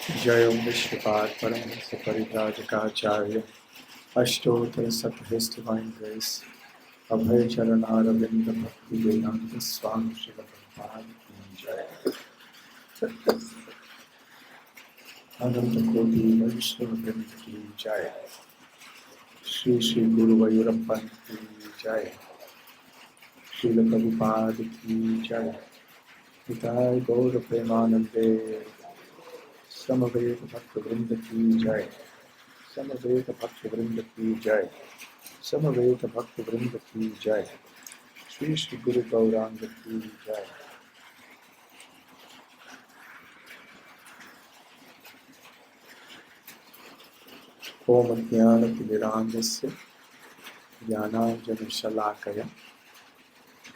जय विश्वपाद Paramhans परिव्राजकाचार्य अष्टोत्तर सतहृष्ट divine grace अभय चरणारविंद भक्ति वेदांत स्वामी शिव भगवान की जय। अनंत कोटि वैष्णव वृंद की जय। श्री श्री गुरुवयुरप्पन की जय। श्रील प्रभुपाद की जय। पिताय गौर प्रेमानंदे समवेत भक्त वृंद की जय। समवेत भक्त वृंद की जय। समवेत भक्त वृंद की जय। श्री श्री गुरु गौरांग की जय। ओम ज्ञानतिमिरान्धस्य ज्ञानाञ्जनशलाकया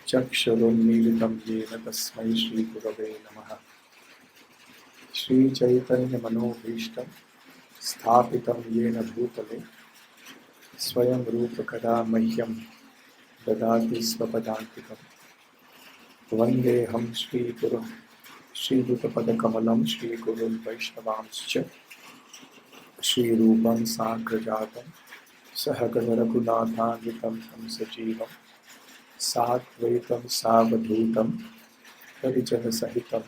चक्षुरुन्मीलितं येन तस्मै श्रीगुरवे नमः। श्रीचैतन्यमनोभीष्टं स्थापितं येन भूतले स्वयं रूपकदा मह्यं ददाति स्वपदान्तिकम्। वन्देऽहं श्रीगुरुं श्रीयुतपदकमलं श्रीगुरुं वैष्णवांश्च श्रीरूपं साग्रजातं सहगण रघुनाथान्वितं तं सजीवं साद्वैतं सावधूतं परिजनसहितं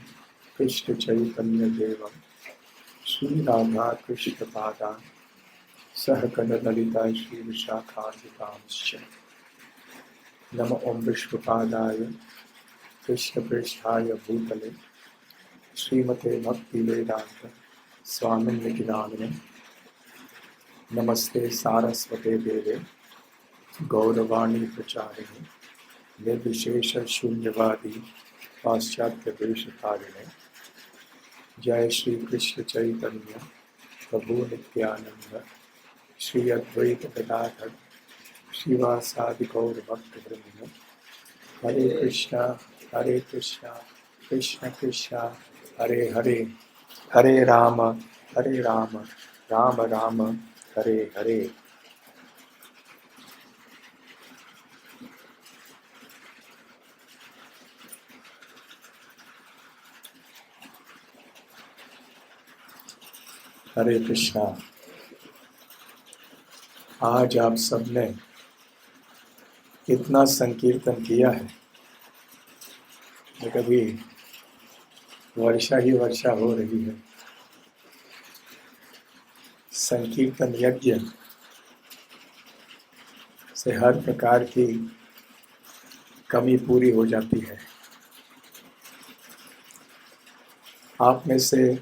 कृष्णचैतन्यदेवं श्रीराधा कृष्णपादान् सहगण ललिता श्रीविशाखान्वितांश्च। नमो ओं विष्णुपादाय कृष्णप्रेष्ठाय भूतले श्रीमते भक्तिवेदान्त स्वामिन्निति नामिने। नमस्ते सारस्वते देवे गौरवाणी प्रचारिणे निर्विशेष शून्यवादी पाश्चात्य देशकारिणे। जय श्री कृष्ण चैतन्य प्रभु नित्यानंद श्री अद्वैत गदाधर श्रीवासादि गौर भक्त वृंद। हरे कृष्णा कृष्ण कृष्णा हरे हरे, हरे राम राम राम हरे हरे। हरे कृष्णा। आज आप सबने कितना संकीर्तन किया है। कभी वर्षा ही वर्षा हो रही है। संकीर्तन यज्ञ से हर प्रकार की कमी पूरी हो जाती है। आप में से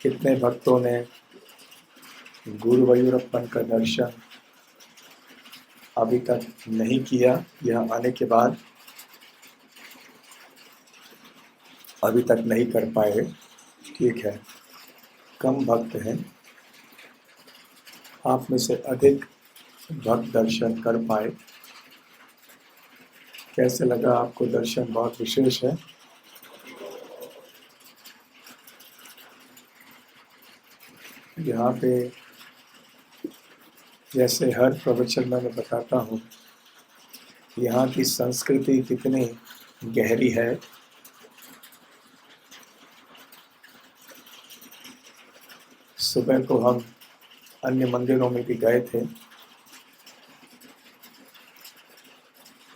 कितने भक्तों ने गुरुवयुरप्पन का दर्शन अभी तक नहीं किया, यह आने के बाद अभी तक नहीं कर पाए? ठीक है, कम भक्त हैं। आप में से अधिक भक्त दर्शन कर पाए। कैसे लगा आपको? दर्शन बहुत विशेष है। यहाँ पे जैसे हर प्रवचन में मैं बताता हूँ, यहाँ की संस्कृति कितनी गहरी है। सुबह को हम अन्य मंदिरों में भी गए थे।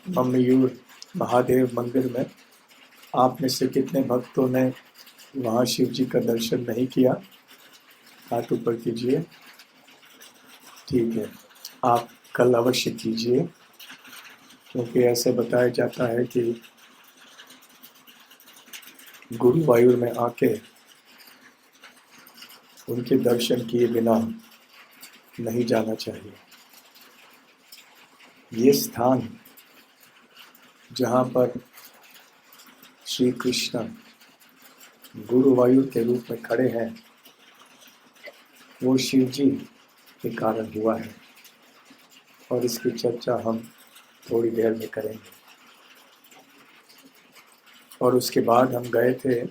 मम्मीयूर महादेव मंदिर में आप में से कितने भक्तों ने वहाँ शिव जी का दर्शन नहीं किया? हाथ ऊपर कीजिए। ठीक है, आप कल अवश्य कीजिए, क्योंकि ऐसे बताया जाता है कि गुरुवायूर में आके उनके दर्शन किए बिना नहीं जाना चाहिए। ये स्थान जहाँ पर श्री कृष्ण गुरुवायूर के रूप में खड़े हैं, वो शिव जी के कारण हुआ है, और इसकी चर्चा हम थोड़ी देर में करेंगे। और उसके बाद हम गए थे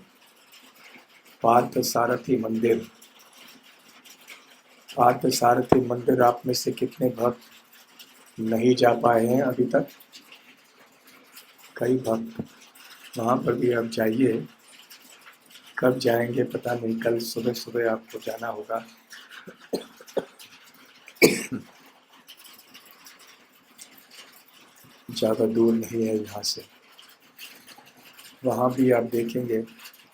पार्थसारथी मंदिर। पार्थसारथी मंदिर आप में से कितने भक्त नहीं जा पाए हैं अभी तक? कई भक्त, वहाँ पर भी आप जाइए। कब जाएंगे पता नहीं, कल सुबह सुबह आपको जाना होगा। ज़्यादा दूर नहीं है यहाँ से। वहाँ भी आप देखेंगे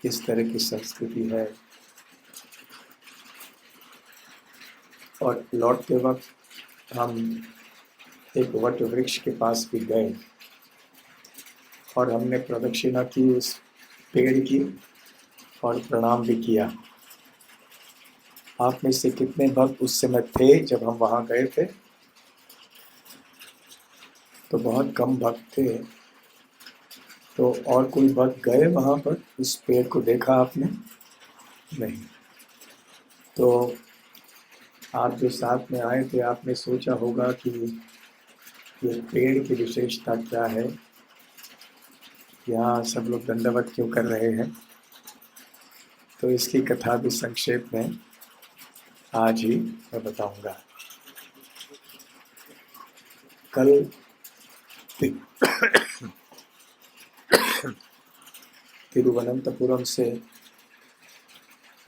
किस तरह की संस्कृति है। और लौटते वक्त हम एक वट वृक्ष के पास भी गए और हमने प्रदक्षिणा की उस पेड़ की और प्रणाम भी किया। आप में से कितने भक्त उस समय थे जब हम वहाँ गए थे? तो बहुत कम भक्त थे। तो और कोई भक्त गए वहाँ पर? उस पेड़ को देखा आपने? नहीं। तो आप जो साथ में आए थे, आपने सोचा होगा कि ये पेड़ की विशेषता क्या है, यहाँ सब लोग दंडवत क्यों कर रहे हैं। तो इसकी कथा भी संक्षेप में आज ही मैं बताऊंगा। कल तिरुवनंतपुरम से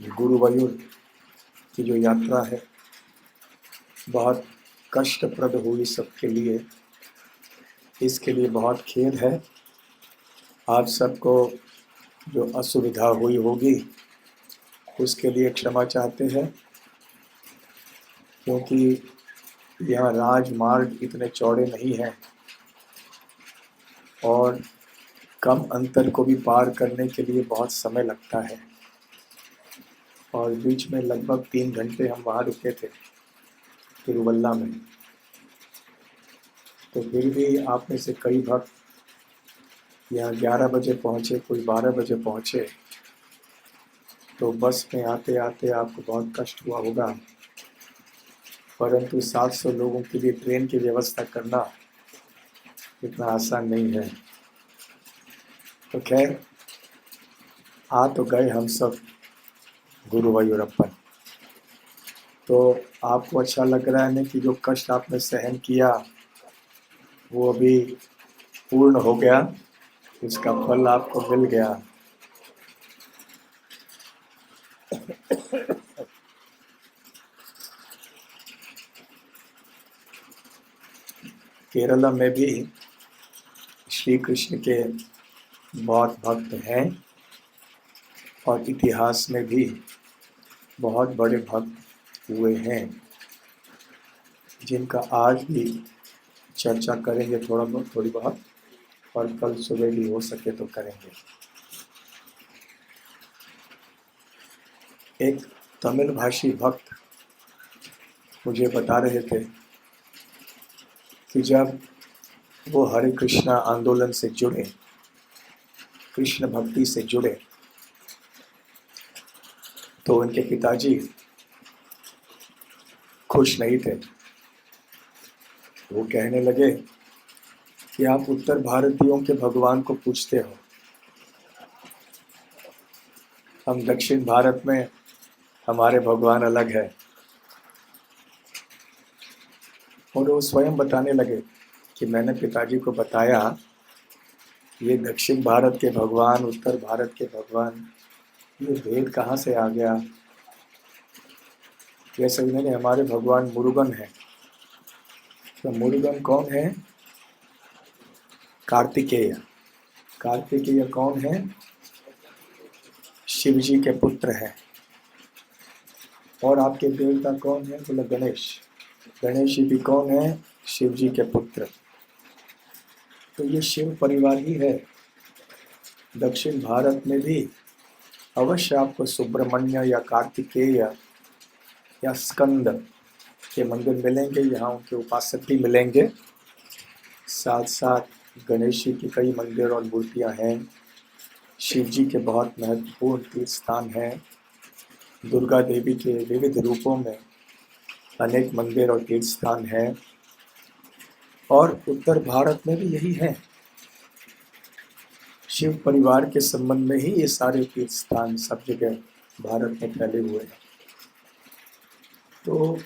गुरुवायूर की जो यात्रा है बहुत कष्टप्रद हुई सबके लिए। इसके लिए बहुत खेद है। आप सबको जो असुविधा हुई होगी उसके लिए क्षमा चाहते हैं, क्योंकि यह राजमार्ग इतने चौड़े नहीं हैं और कम अंतर को भी पार करने के लिए बहुत समय लगता है। और बीच में लगभग 3 घंटे हम वहाँ रुके थे तिरुवल्ला में। तो फिर भी आप में से कई भक्त यहाँ 11 बजे पहुँचे, कोई 12 बजे पहुँचे। तो बस में आते आते आपको बहुत कष्ट हुआ होगा, परंतु 700 लोगों के लिए ट्रेन की व्यवस्था करना इतना आसान नहीं है। तो खैर आ तो गए हम सब गुरुवायूरप्पन। तो आपको अच्छा लग रहा है ना कि जो कष्ट आपने सहन किया वो अभी पूर्ण हो गया, उसका फल आपको मिल गया। केरला में भी श्री कृष्ण के बहुत भक्त हैं और इतिहास में भी बहुत बड़े भक्त हुए हैं, जिनका आज भी चर्चा करेंगे थोड़ी बहुत, और कल सुबह भी हो सके तो करेंगे। एक तमिल भाषी भक्त मुझे बता रहे थे कि जब वो हरे कृष्णा आंदोलन से जुड़े, कृष्ण भक्ति से जुड़े, तो उनके पिताजी खुश नहीं थे। वो कहने लगे कि आप उत्तर भारतीयों के भगवान को पूछते हो, हम दक्षिण भारत में हमारे भगवान अलग है। और वो स्वयं बताने लगे कि मैंने पिताजी को बताया ये दक्षिण भारत के भगवान, उत्तर भारत के भगवान, ये भेद कहाँ से आ गया। ये समझने में हमारे भगवान मुरुगन है। तो मुरुगन कौन है? कार्तिकेय। कार्तिकेय कौन है? शिव जी के पुत्र हैं। और आपके देवता कौन है? बोले गणेश। गणेश जी भी कौन है? शिव जी के पुत्र। तो ये शिव परिवार ही है। दक्षिण भारत में भी अवश्य आपको सुब्रमण्य या कार्तिकेय या स्कंद के मंदिर मिलेंगे, यहाँ उनके उपासक भी मिलेंगे। साथ साथ गणेश जी की कई मंदिर और मूर्तियाँ हैं। शिव जी के बहुत महत्वपूर्ण तीर्थ स्थान हैं। दुर्गा देवी के विविध रूपों में अनेक मंदिर और तीर्थ स्थान हैं। और उत्तर भारत में भी यही है। शिव परिवार के संबंध में ही ये सारे तीर्थ स्थान सब जगह भारत में फैले हुए हैं। तो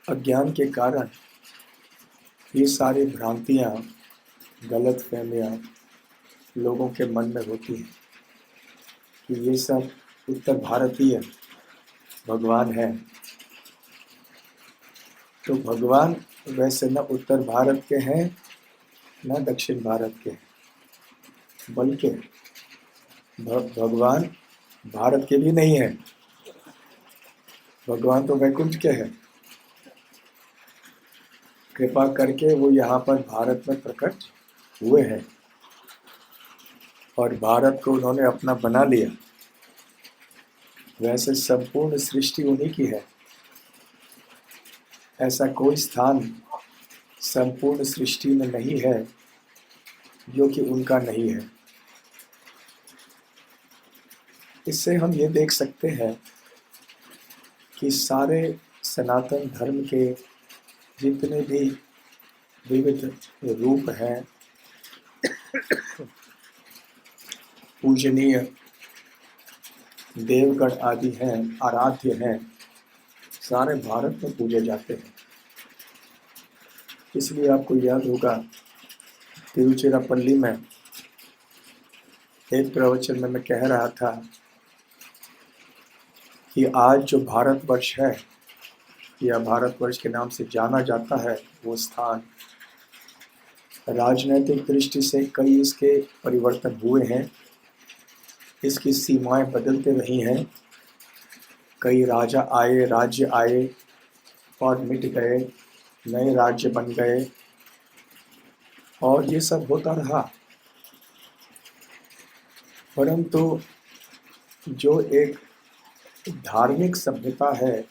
अज्ञान के कारण ये सारी भ्रांतियाँ, गलतफहमियाँ लोगों के मन में होती हैं कि ये सब उत्तर भारतीय भगवान है, तो भगवान वैसे न उत्तर भारत के हैं न दक्षिण भारत के, बल्कि भगवान भारत के भी नहीं है। भगवान तो वैकुंठ के हैं। कृपा करके वो यहाँ पर भारत में प्रकट हुए हैं और भारत को उन्होंने अपना बना लिया। वैसे संपूर्ण सृष्टि उन्हीं की है। ऐसा कोई स्थान संपूर्ण सृष्टि में नहीं है जो कि उनका नहीं है। इससे हम ये देख सकते हैं कि सारे सनातन धर्म के जितने भी विविध रूप हैं, पूजनीय देवगण आदि हैं, आराध्य हैं, सारे भारत में पूजे जाते हैं। इसलिए आपको याद होगा तिरुचिरापल्ली में एक प्रवचन में मैं कह रहा था कि आज जो भारतवर्ष है या भारतवर्ष के नाम से जाना जाता है, वो स्थान राजनीतिक दृष्टि से कई इसके परिवर्तन हुए हैं। इसकी सीमाएं बदलते रही हैं। कई राजा आए, राज्य आए और मिट गए, नए राज्य बन गए और ये सब होता रहा। परंतु जो एक धार्मिक सभ्यता है,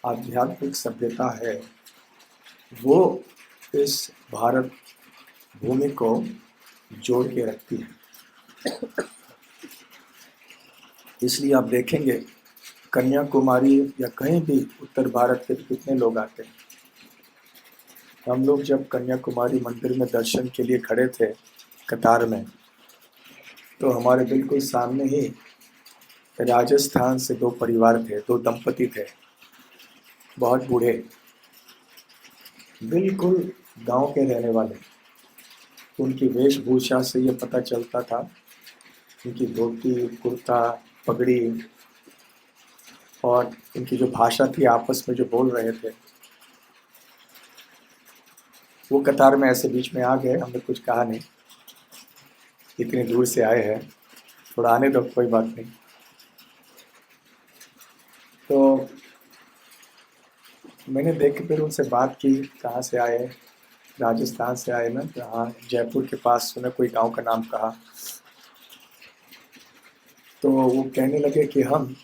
आध्यात्मिक सभ्यता है, वो इस भारत भूमि को जोड़ के रखती है। इसलिए आप देखेंगे कन्याकुमारी या कहीं भी उत्तर भारत के कितने लोग आते हैं। हम लोग जब कन्याकुमारी मंदिर में दर्शन के लिए खड़े थे कतार में, तो हमारे बिल्कुल सामने ही राजस्थान से दो परिवार थे, दो दंपति थे, बहुत बूढ़े, बिल्कुल गांव के रहने वाले। उनकी वेशभूषा से ये पता चलता था, उनकी धोती, कुर्ता, पगड़ी और इनकी जो भाषा थी आपस में जो बोल रहे थे। वो कतार में ऐसे बीच में आ गए, हमने कुछ कहा नहीं, इतनी दूर से आए हैं, थोड़ा आने दो, कोई बात नहीं। तो मैंने देख के फिर उनसे बात की, कहाँ से आए, राजस्थान से आए ना, हाँ जयपुर के पास सुने कोई गांव का नाम कहा। तो वो कहने लगे कि हम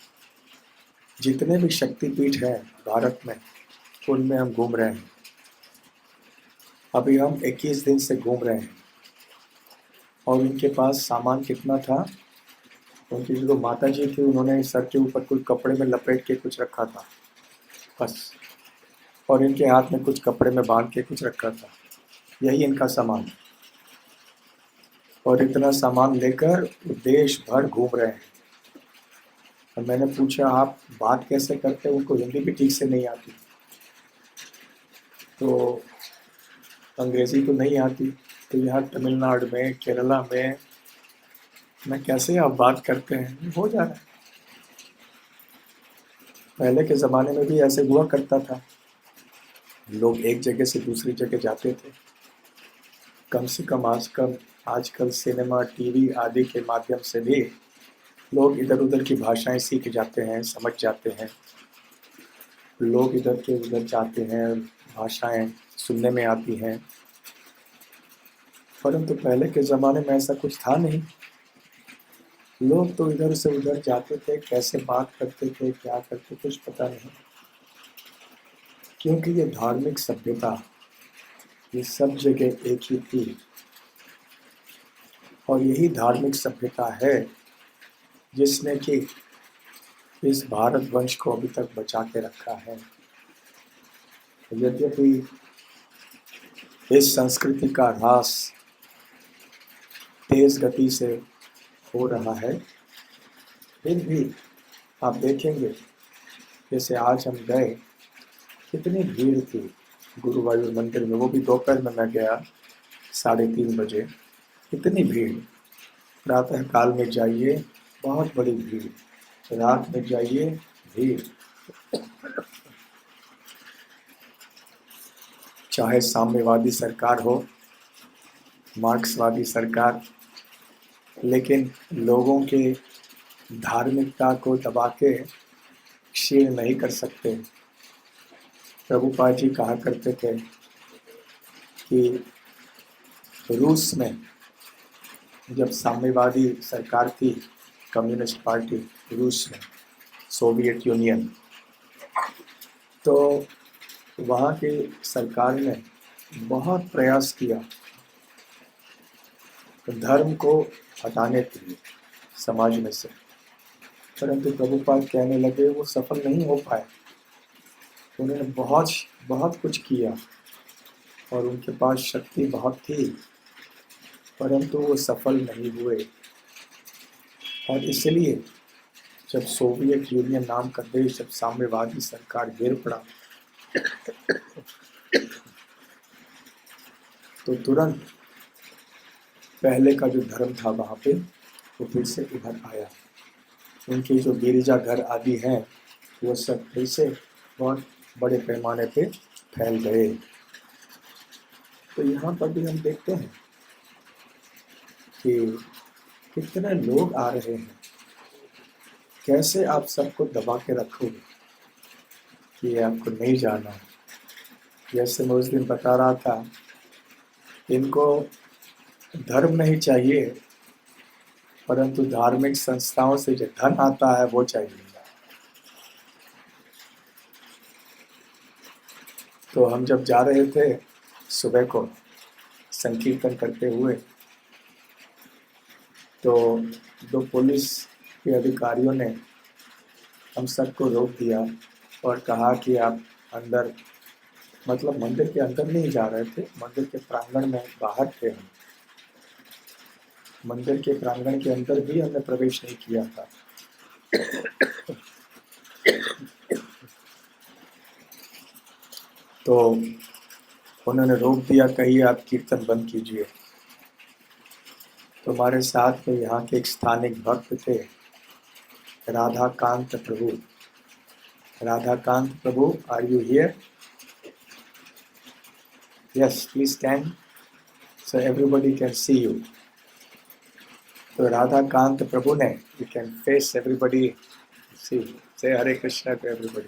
जितने भी शक्तिपीठ हैं भारत में, उनमें हम घूम रहे हैं। अभी हम 21 दिन से घूम रहे हैं और उनके पास सामान कितना था, उनकी जो माता जी थी उन्होंने सर के ऊपर कुछ कपड़े में लपेट के कुछ रखा था बस, और इनके हाथ में कुछ कपड़े में बांध के कुछ रखा था, यही इनका सामान। और इतना सामान लेकर देश भर घूम रहे हैं। और मैंने पूछा आप बात कैसे करते हैं, उनको हिंदी भी ठीक से नहीं आती, तो अंग्रेज़ी तो नहीं आती, तो यहाँ तमिलनाडु में, केरला में मैं कैसे आप बात करते हैं, हो जा रहा है। पहले के ज़माने में भी ऐसे हुआ करता था, लोग एक जगह से दूसरी जगह जाते थे। कम से कम आजकल सिनेमा, टीवी आदि के माध्यम से भी लोग इधर उधर की भाषाएं सीख जाते हैं, समझ जाते हैं। लोग इधर के उधर जाते हैं, भाषाएं सुनने में आती हैं। परंतु पहले के ज़माने में ऐसा कुछ था नहीं। लोग तो इधर से उधर जाते थे, कैसे बात करते थे, क्या करते, कुछ पता नहीं। क्योंकि ये धार्मिक सभ्यता ये सब जगह एक ही थी, और यही धार्मिक सभ्यता है जिसने कि इस भारतवंश को अभी तक बचा के रखा है। यद्यपि इस संस्कृति का ह्रास तेज गति से हो रहा है, फिर भी आप देखेंगे जैसे आज हम गए, कितनी भीड़ थी गुरुवायूर मंदिर में, वो भी दोपहर में मैं गया 3:30 बजे। इतनी भीड़, प्रातः काल में जाइए, बहुत बड़ी भीड़। रात में जाइए भीड़, चाहे साम्यवादी सरकार हो, मार्क्सवादी सरकार, लेकिन लोगों के धार्मिकता को दबा के क्षीण नहीं कर सकते। प्रभुपाद जी कहा करते थे कि रूस में जब साम्यवादी सरकार थी, कम्युनिस्ट पार्टी रूस में, सोवियत यूनियन, तो वहाँ की सरकार ने बहुत प्रयास किया धर्म को हटाने के लिए समाज में से, परंतु प्रभुपाद कहने लगे वो सफल नहीं हो पाए। उन्होंने बहुत कुछ किया और उनके पास शक्ति बहुत थी, परंतु वो सफल नहीं हुए। और इसलिए जब सोवियत यूनियन नाम का देश, जब साम्यवादी सरकार गिर पड़ा, तो तुरंत पहले का जो धर्म था वहाँ पे वो फिर से उभर आया। उनके जो गिरजा घर आदि हैं वो सब फिर से बहुत बड़े पैमाने पे फैल गए। तो यहाँ पर भी हम देखते हैं कि कितने लोग आ रहे हैं, कैसे आप सबको दबा के रखोगे कि आपको नहीं जाना। जैसे मैं उस दिन बता रहा था, इनको धर्म नहीं चाहिए, परंतु धार्मिक संस्थाओं से जो धन आता है वो चाहिए। तो हम जब जा रहे थे सुबह को संकीर्तन करते हुए, तो दो पुलिस के अधिकारियों ने हम सबको रोक दिया और कहा कि आप अंदर, मतलब मंदिर के अंदर नहीं जा रहे थे, मंदिर के प्रांगण में बाहर थे हम। मंदिर के प्रांगण के अंदर भी हमने प्रवेश नहीं किया था। तो उन्होंने रोक दिया, कहिए आप कीर्तन बंद कीजिए। तो हमारे साथ में यहाँ के एक स्थानिक भक्त थे, Radhakant Prabhu. Radhakant Prabhu, are you here? Yes, please stand so everybody can see you. तो राधाकांत प्रभु ने, you can face everybody, see, say Hare Krishna to everybody.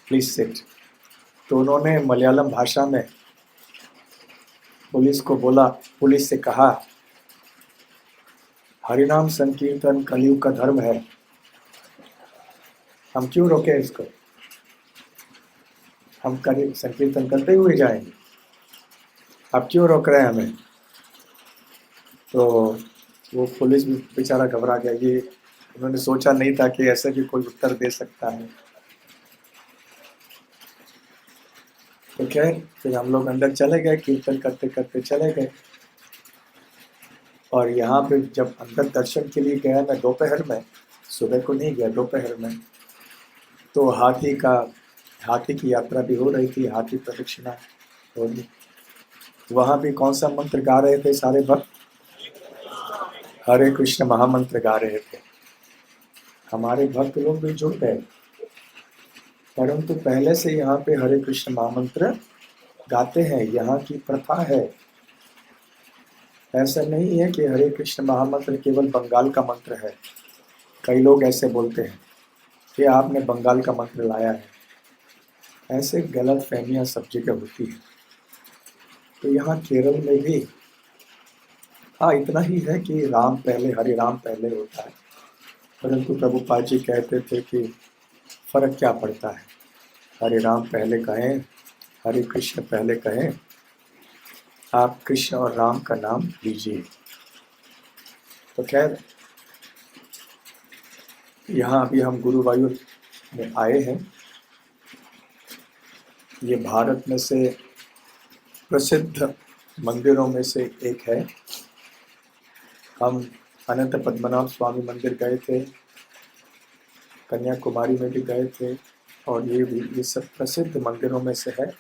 Please sit. तो उन्होंने मलयालम भाषा में पुलिस को बोला, पुलिस से कहा, हरिनाम संकीर्तन कलयुग का धर्म है, हम क्यों रोके इसको, हम संकीर्तन करते हुए जाएंगे, आप क्यों रोक रहे हैं हमें। तो वो पुलिस भी बेचारा घबरा गया, ये उन्होंने सोचा नहीं था कि ऐसे भी कोई उत्तर दे सकता है। तो खैर फिर हम लोग अंदर चले गए, कीर्तन करते करते चले गए। और यहाँ पे जब अंदर दर्शन के लिए गया मैं दोपहर में, सुबह को नहीं गया, दोपहर में, तो हाथी की यात्रा भी हो रही थी, हाथी प्रदक्षिणा हो रही। वहाँ भी कौन सा मंत्र गा रहे थे सारे भक्त? हरे कृष्ण महामंत्र गा रहे थे। हमारे भक्त लोग भी जुड़ गए, परंतु पहले से यहाँ पे हरे कृष्ण महामंत्र गाते हैं, यहाँ की प्रथा है। ऐसा नहीं है कि हरे कृष्ण महामंत्र केवल बंगाल का मंत्र है। कई लोग ऐसे बोलते हैं कि आपने बंगाल का मंत्र लाया है। ऐसे गलत फहमियाँ सब जगह होती है। तो यहाँ केरल में भी हाँ इतना ही है कि राम पहले, हरे राम पहले होता है, परंतु प्रभुपाद जी कहते थे कि फर्क क्या पड़ता है, हरे राम पहले कहें, हरे कृष्ण पहले कहें, आप कृष्ण और राम का नाम लीजिए। तो खैर यहाँ अभी हम गुरुवायूर में आए हैं। ये भारत में से प्रसिद्ध मंदिरों में से एक है। हम अनंत पद्मनाभ स्वामी मंदिर गए थे, कन्याकुमारी में भी गए थे, और ये सब प्रसिद्ध मंदिरों में से है।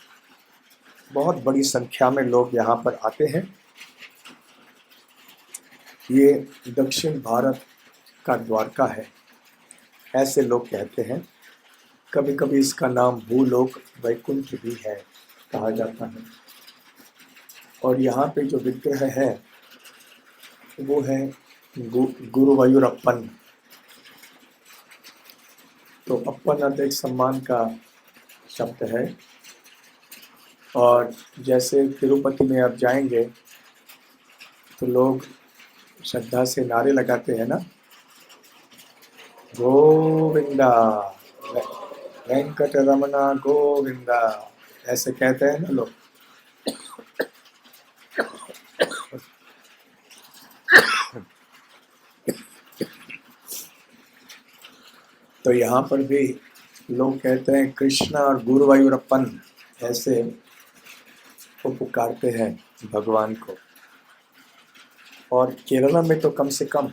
बहुत बड़ी संख्या में लोग यहाँ पर आते हैं। ये दक्षिण भारत का द्वारका है, ऐसे लोग कहते हैं। कभी कभी इसका नाम भूलोक वैकुंठ भी है कहा जाता है। और यहाँ पे जो विग्रह है वो है गुरुवायूरप्पन। तो अप्पन अर्थ एक सम्मान का शब्द है। और जैसे तिरुपति में आप जाएंगे तो लोग श्रद्धा से नारे लगाते हैं ना, गोविंदा, वेंकटरमना गोविंदा, ऐसे कहते हैं ना लोग। तो यहाँ पर भी लोग कहते हैं कृष्णा और गुरुवायूरप्पन, ऐसे वो पुकारते हैं भगवान को। और केरला में तो कम से कम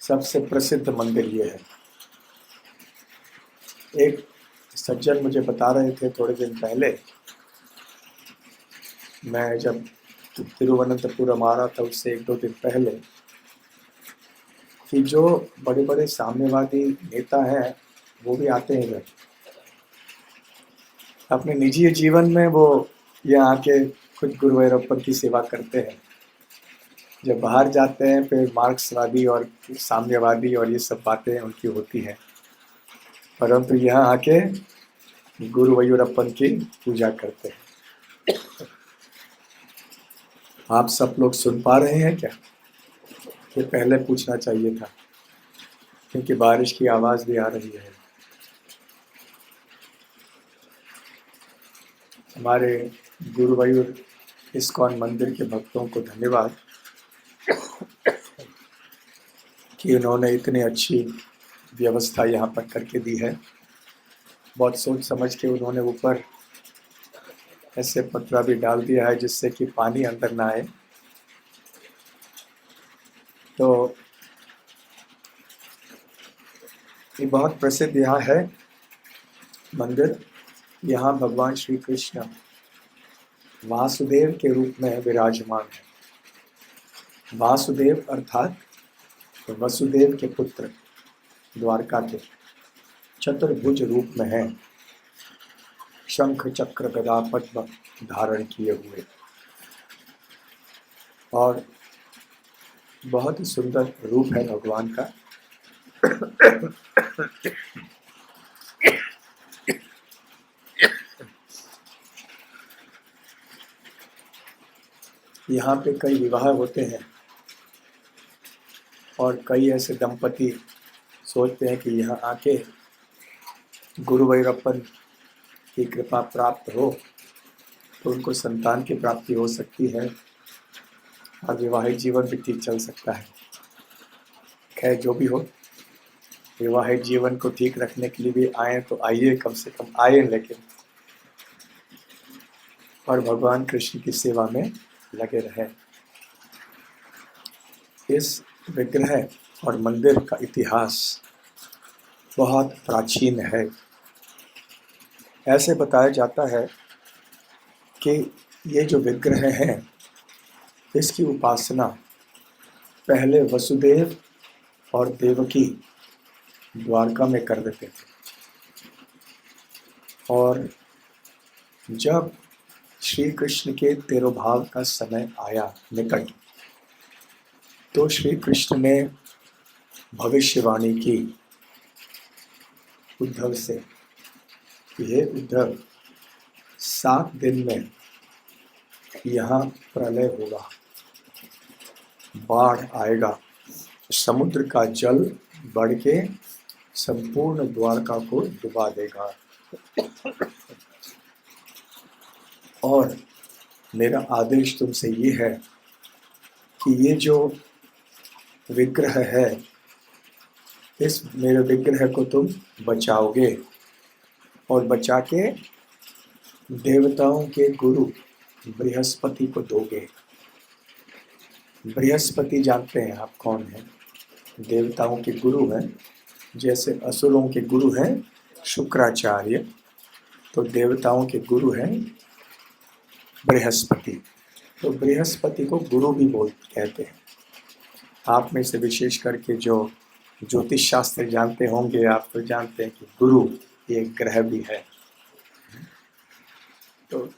सबसे प्रसिद्ध मंदिर ये है। एक सज्जन मुझे बता रहे थे थोड़े दिन पहले, मैं जब तिरुवनंतपुरम आ रहा था उससे 1-2 दिन पहले, कि जो बड़े बड़े साम्यवादी नेता हैं वो भी आते हैं इधर। अपने निजी जीवन में वो यहाँ आके खुद गुरुवायूरप्पन की सेवा करते हैं। जब बाहर जाते हैं फिर मार्क्सवादी और साम्यवादी और ये सब बातें उनकी होती हैं, परंतु यहाँ आके गुरुवायूरप्पन की पूजा करते हैं। आप सब लोग सुन पा रहे हैं क्या? ये पहले पूछना चाहिए था, क्योंकि बारिश की आवाज़ भी आ रही है। हमारे गुरुवायूर इस्कॉन मंदिर के भक्तों को धन्यवाद कि उन्होंने इतनी अच्छी व्यवस्था यहाँ पर करके दी है। बहुत सोच समझ के उन्होंने ऊपर ऐसे पतरा भी डाल दिया है जिससे कि पानी अंदर ना आए। तो ये बहुत प्रसिद्ध यहाँ है मंदिर। यहाँ भगवान श्री कृष्ण वासुदेव के रूप में विराजमान है। वासुदेव अर्थात वसुदेव के पुत्र, द्वारका के चतुर्भुज रूप में है, शंख चक्र गदा पद्म धारण किए हुए। और बहुत ही सुंदर रूप है भगवान का। यहाँ पे कई विवाह होते हैं और कई ऐसे दंपति सोचते हैं कि यहाँ आके गुरुवायूरप्पन की कृपा प्राप्त हो तो उनको संतान की प्राप्ति हो सकती है और विवाहित जीवन भी ठीक चल सकता है। खैर जो भी हो, विवाहित जीवन को ठीक रखने के लिए भी आए तो आइए, कम से कम आए, लेकिन और भगवान कृष्ण की सेवा में लगे रहें। इस विग्रह और मंदिर का इतिहास बहुत प्राचीन है। ऐसे बताया जाता है कि ये जो विग्रह है इसकी उपासना पहले वसुदेव और देवकी द्वारका में कर देते थे। और जब श्री कृष्ण के तिरुभाव का समय आया निकट, तो श्री कृष्ण ने भविष्यवाणी की उद्धव से, ये उद्धव 7 दिन में यहाँ प्रलय होगा, बाढ़ आएगा, समुद्र का जल बढ़ के संपूर्ण द्वारका को डुबा देगा। और मेरा आदेश तुमसे ये है कि ये जो विग्रह है, इस मेरे विग्रह को तुम बचाओगे और बचा के देवताओं के गुरु बृहस्पति को दोगे। बृहस्पति जानते हैं आप कौन है? देवताओं के गुरु हैं। जैसे असुरों के गुरु हैं शुक्राचार्य, तो देवताओं के गुरु हैं बृहस्पति। तो बृहस्पति को गुरु भी कहते हैं। आप में से विशेष करके जो ज्योतिष शास्त्र जानते होंगे, आप तो जानते हैं कि गुरु एक ग्रह भी है। तो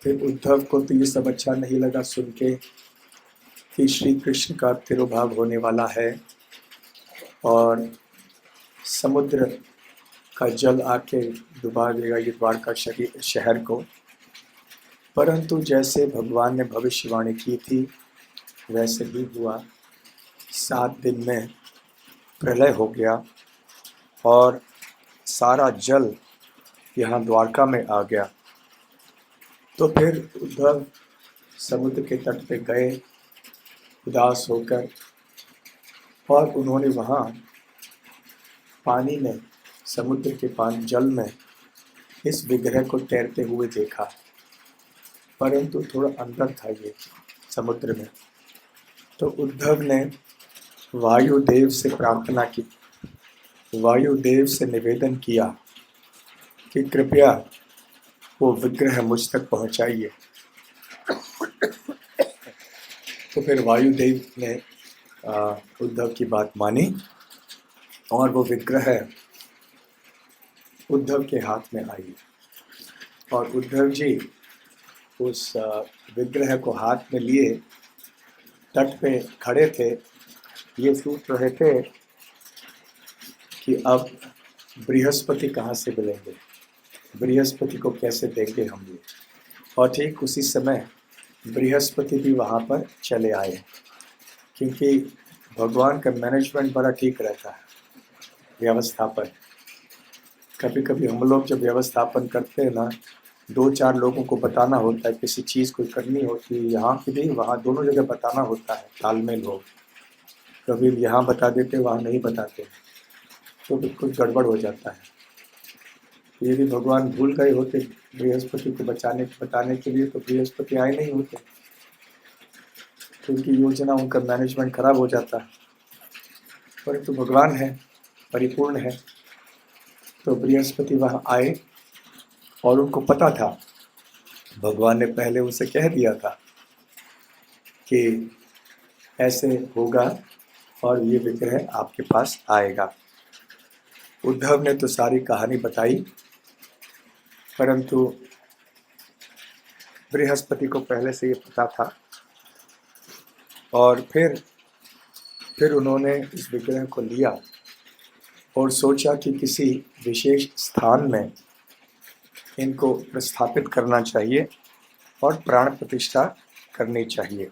फिर उद्धव को तो ये सब अच्छा नहीं लगा सुन के कि श्री कृष्ण का तिरुभाव होने वाला है और समुद्र का जल आके डुबा देगा ये द्वारका शहर को। परंतु जैसे भगवान ने भविष्यवाणी की थी वैसे ही हुआ। 7 दिन में प्रलय हो गया और सारा जल यहाँ द्वारका में आ गया। तो फिर उद्धव समुद्र के तट पे गए उदास होकर, और उन्होंने वहाँ पानी में, समुद्र के पानी जल में इस विग्रह को तैरते हुए देखा। परंतु थोड़ा अंदर था ये समुद्र में। तो उद्धव ने वायुदेव से प्रार्थना की, वायुदेव से निवेदन किया कि कृपया वो विग्रह मुझ तक पहुंचाइए। तो फिर वायुदेव ने उद्धव की बात मानी और वो विग्रह उद्धव के हाथ में आई और उद्धव जी उस विग्रह को हाथ में लिए तट पे खड़े थे। ये सोच रहे थे कि अब बृहस्पति कहाँ से मिलेंगे, बृहस्पति को कैसे देंगे हम ये। और ठीक उसी समय बृहस्पति भी वहाँ पर चले आए, क्योंकि भगवान का मैनेजमेंट बड़ा ठीक रहता है, व्यवस्थापन। कभी कभी हम लोग जब व्यवस्थापन करते हैं ना, 2-4 लोगों को बताना होता है, किसी चीज़ कोई करनी होती है, यहाँ की भी वहाँ दोनों जगह बताना होता है, तालमेल हो। कभी यहाँ बता देते, वहाँ नहीं बताते, तो बिल्कुल गड़बड़ हो जाता है। यदि भगवान भूल गए होते बृहस्पति को बताने के लिए, तो बृहस्पति आए नहीं होते, तो उनकी योजना, उनका मैनेजमेंट खराब हो जाता है। परंतु भगवान है, परिपूर्ण है, तो बृहस्पति वहाँ आए और उनको पता था, भगवान ने पहले उसे कह दिया था कि ऐसे होगा और ये विग्रह आपके पास आएगा। उद्धव ने तो सारी कहानी बताई, परंतु बृहस्पति को पहले से ये पता था। और फिर उन्होंने इस विग्रह को लिया और सोचा कि किसी विशेष स्थान में इनको प्रस्थापित करना चाहिए और प्राण प्रतिष्ठा करनी चाहिए।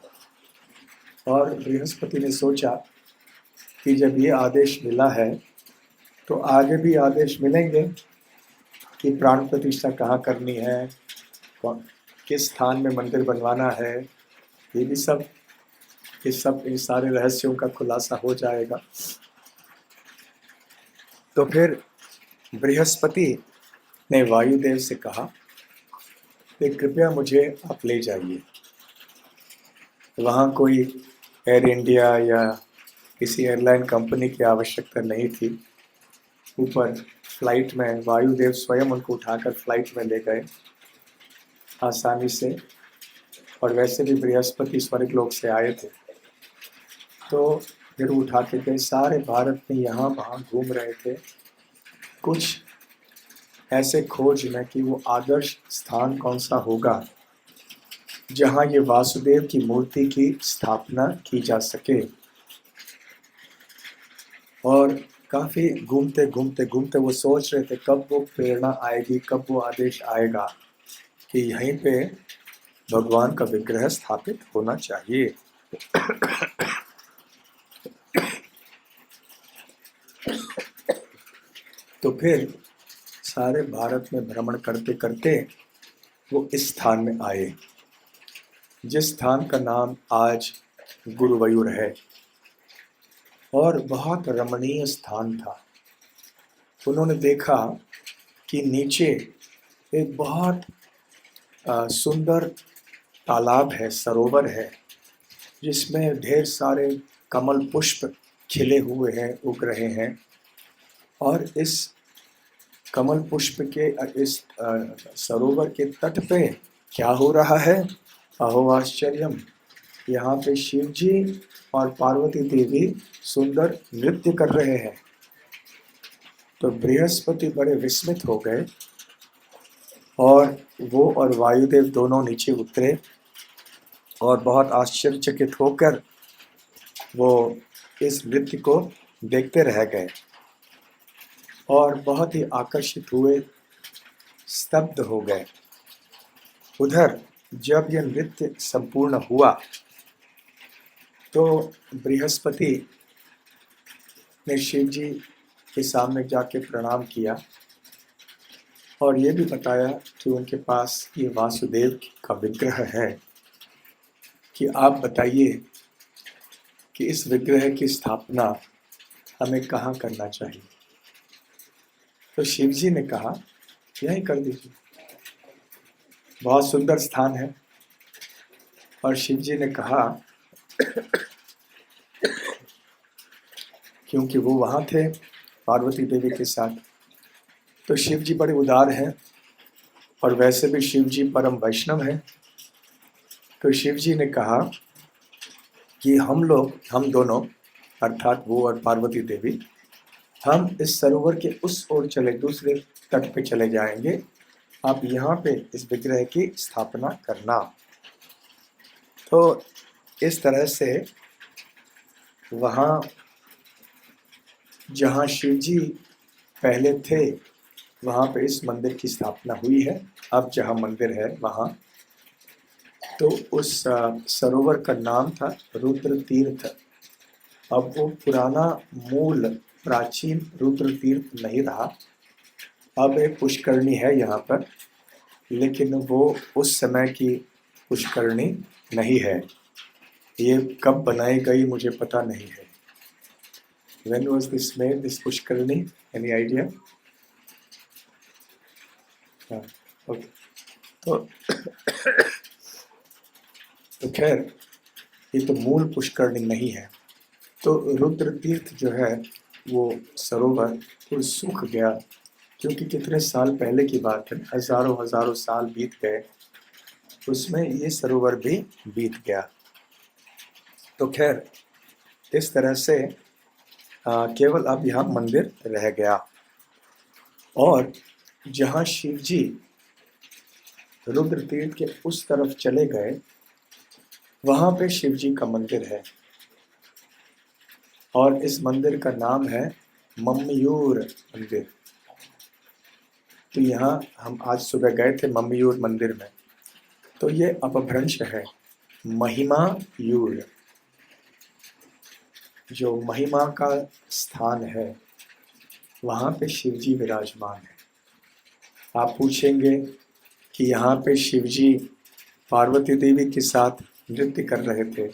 और बृहस्पति ने सोचा कि जब ये आदेश मिला है तो आगे भी आदेश मिलेंगे कि प्राण प्रतिष्ठा कहाँ करनी है, किस स्थान में मंदिर बनवाना है, ये भी सब इन सारे रहस्यों का खुलासा हो जाएगा। तो फिर बृहस्पति ने वायुदेव से कहा कि कृपया मुझे आप ले जाइए। वहाँ कोई एयर इंडिया या किसी एयरलाइन कंपनी की आवश्यकता नहीं थी। ऊपर फ्लाइट में वायुदेव स्वयं उनको उठाकर फ्लाइट में ले गए आसानी से। और वैसे भी बृहस्पति स्वर्गलोक से आए थे, तो फिर उठा के गए। सारे भारत में यहाँ वहाँ घूम रहे थे, कुछ ऐसे खोज में कि वो आदर्श स्थान कौन सा होगा जहाँ ये वासुदेव की मूर्ति की स्थापना की जा सके। और काफ़ी घूमते वो सोच रहे थे कब वो प्रेरणा आएगी, कब वो आदेश आएगा कि यहीं पे भगवान का विग्रह स्थापित होना चाहिए। तो फिर सारे भारत में भ्रमण करते करते वो इस स्थान में आए, जिस स्थान का नाम आज गुरुवायूर है। और बहुत रमणीय स्थान था। उन्होंने देखा कि नीचे एक बहुत सुंदर तालाब है, सरोवर है, जिसमें ढेर सारे कमल पुष्प खिले हुए हैं, उग रहे हैं। और इस कमल पुष्प के इस सरोवर के तट पे क्या हो रहा है अहो आश्चर्यम, यहाँ पे शिव जी और पार्वती देवी सुंदर नृत्य कर रहे हैं। तो बृहस्पति बड़े विस्मित हो गए और वो और वायुदेव दोनों नीचे उतरे और बहुत आश्चर्यचकित होकर वो इस नृत्य को देखते रह गए और बहुत ही आकर्षित हुए, स्तब्ध हो गए। उधर जब यह नृत्य संपूर्ण हुआ तो बृहस्पति ने शिव जी के सामने जाके प्रणाम किया और ये भी बताया कि उनके पास ये वासुदेव का विग्रह है, कि आप बताइए कि इस विग्रह की स्थापना हमें कहाँ करना चाहिए। तो शिव जी ने कहा यहीं कर दीजिए, बहुत सुंदर स्थान है। और शिव जी ने कहा, क्योंकि वो वहाँ थे पार्वती देवी के साथ, तो शिव जी बड़े उदार हैं और वैसे भी शिव जी परम वैष्णव हैं। तो शिव जी ने कहा कि हम दोनों अर्थात वो और पार्वती देवी, हम इस सरोवर के उस ओर चले, दूसरे तट पे चले जाएंगे, आप यहाँ पे इस विग्रह की स्थापना करना। तो इस तरह से वहाँ जहाँ शिव जी पहले थे वहाँ पे इस मंदिर की स्थापना हुई है। अब जहाँ मंदिर है वहाँ, तो उस सरोवर का नाम था रुद्र तीर्थ। अब वो पुराना मूल प्राचीन रुद्र तीर्थ नहीं रहा, अब एक पुष्करणी है यहाँ पर, लेकिन वो उस समय की पुष्करणी नहीं है। ये कब बनाई गई मुझे पता नहीं है। When was this made, this पुष्करणी? Any idea? हाँ, ओके। तो खैर ये तो मूल पुष्करणी नहीं है। तो रुद्र तीर्थ जो है वो सरोवर तो सूख गया, क्योंकि कितने साल पहले की बात है, हजारों हजारों साल बीत गए, उसमें ये सरोवर भी बीत गया। तो खैर इस तरह से केवल अब यहाँ मंदिर रह गया। और जहाँ शिव जी रुद्र तीर्थ के उस तरफ चले गए वहाँ पे शिव जी का मंदिर है और इस मंदिर का नाम है मम्मयूर मंदिर। तो यहाँ हम आज सुबह गए थे मम्मयूर मंदिर में, तो ये अपभ्रंश है, महिमा यूर, जो महिमा का स्थान है वहाँ पे शिव जी विराजमान है। आप पूछेंगे कि यहाँ पे शिव जी पार्वती देवी के साथ नृत्य कर रहे थे,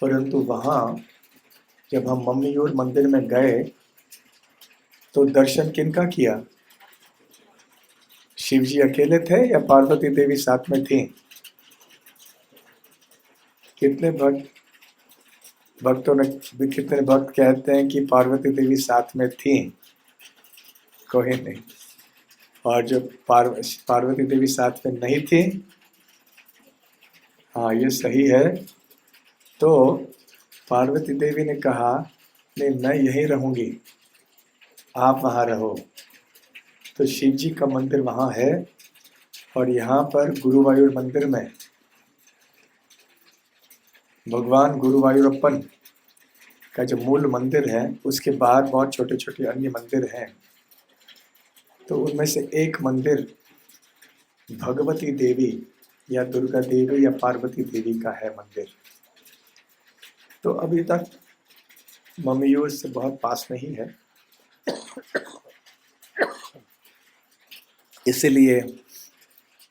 परंतु वहाँ जब हम मम्मयूर मंदिर में गए तो दर्शन किनका किया? शिव जी अकेले थे या पार्वती देवी साथ में थी? कितने भक्त कहते हैं कि पार्वती देवी साथ में थी? कोई नहीं। और जो पार्वती देवी साथ में नहीं थी, हाँ ये सही है, तो पार्वती देवी ने कहा नहीं मैं यहीं रहूंगी, आप वहाँ रहो। तो शिव जी का मंदिर वहाँ है और यहाँ पर गुरुवायूर मंदिर में भगवान गुरुवायूरप्पन का जो मूल मंदिर है उसके बाद बहुत छोटे छोटे अन्य मंदिर हैं। तो उनमें से एक मंदिर भगवती देवी या दुर्गा देवी या पार्वती देवी का है मंदिर। तो अभी तक मम्मयूर से बहुत पास नहीं है, इसीलिए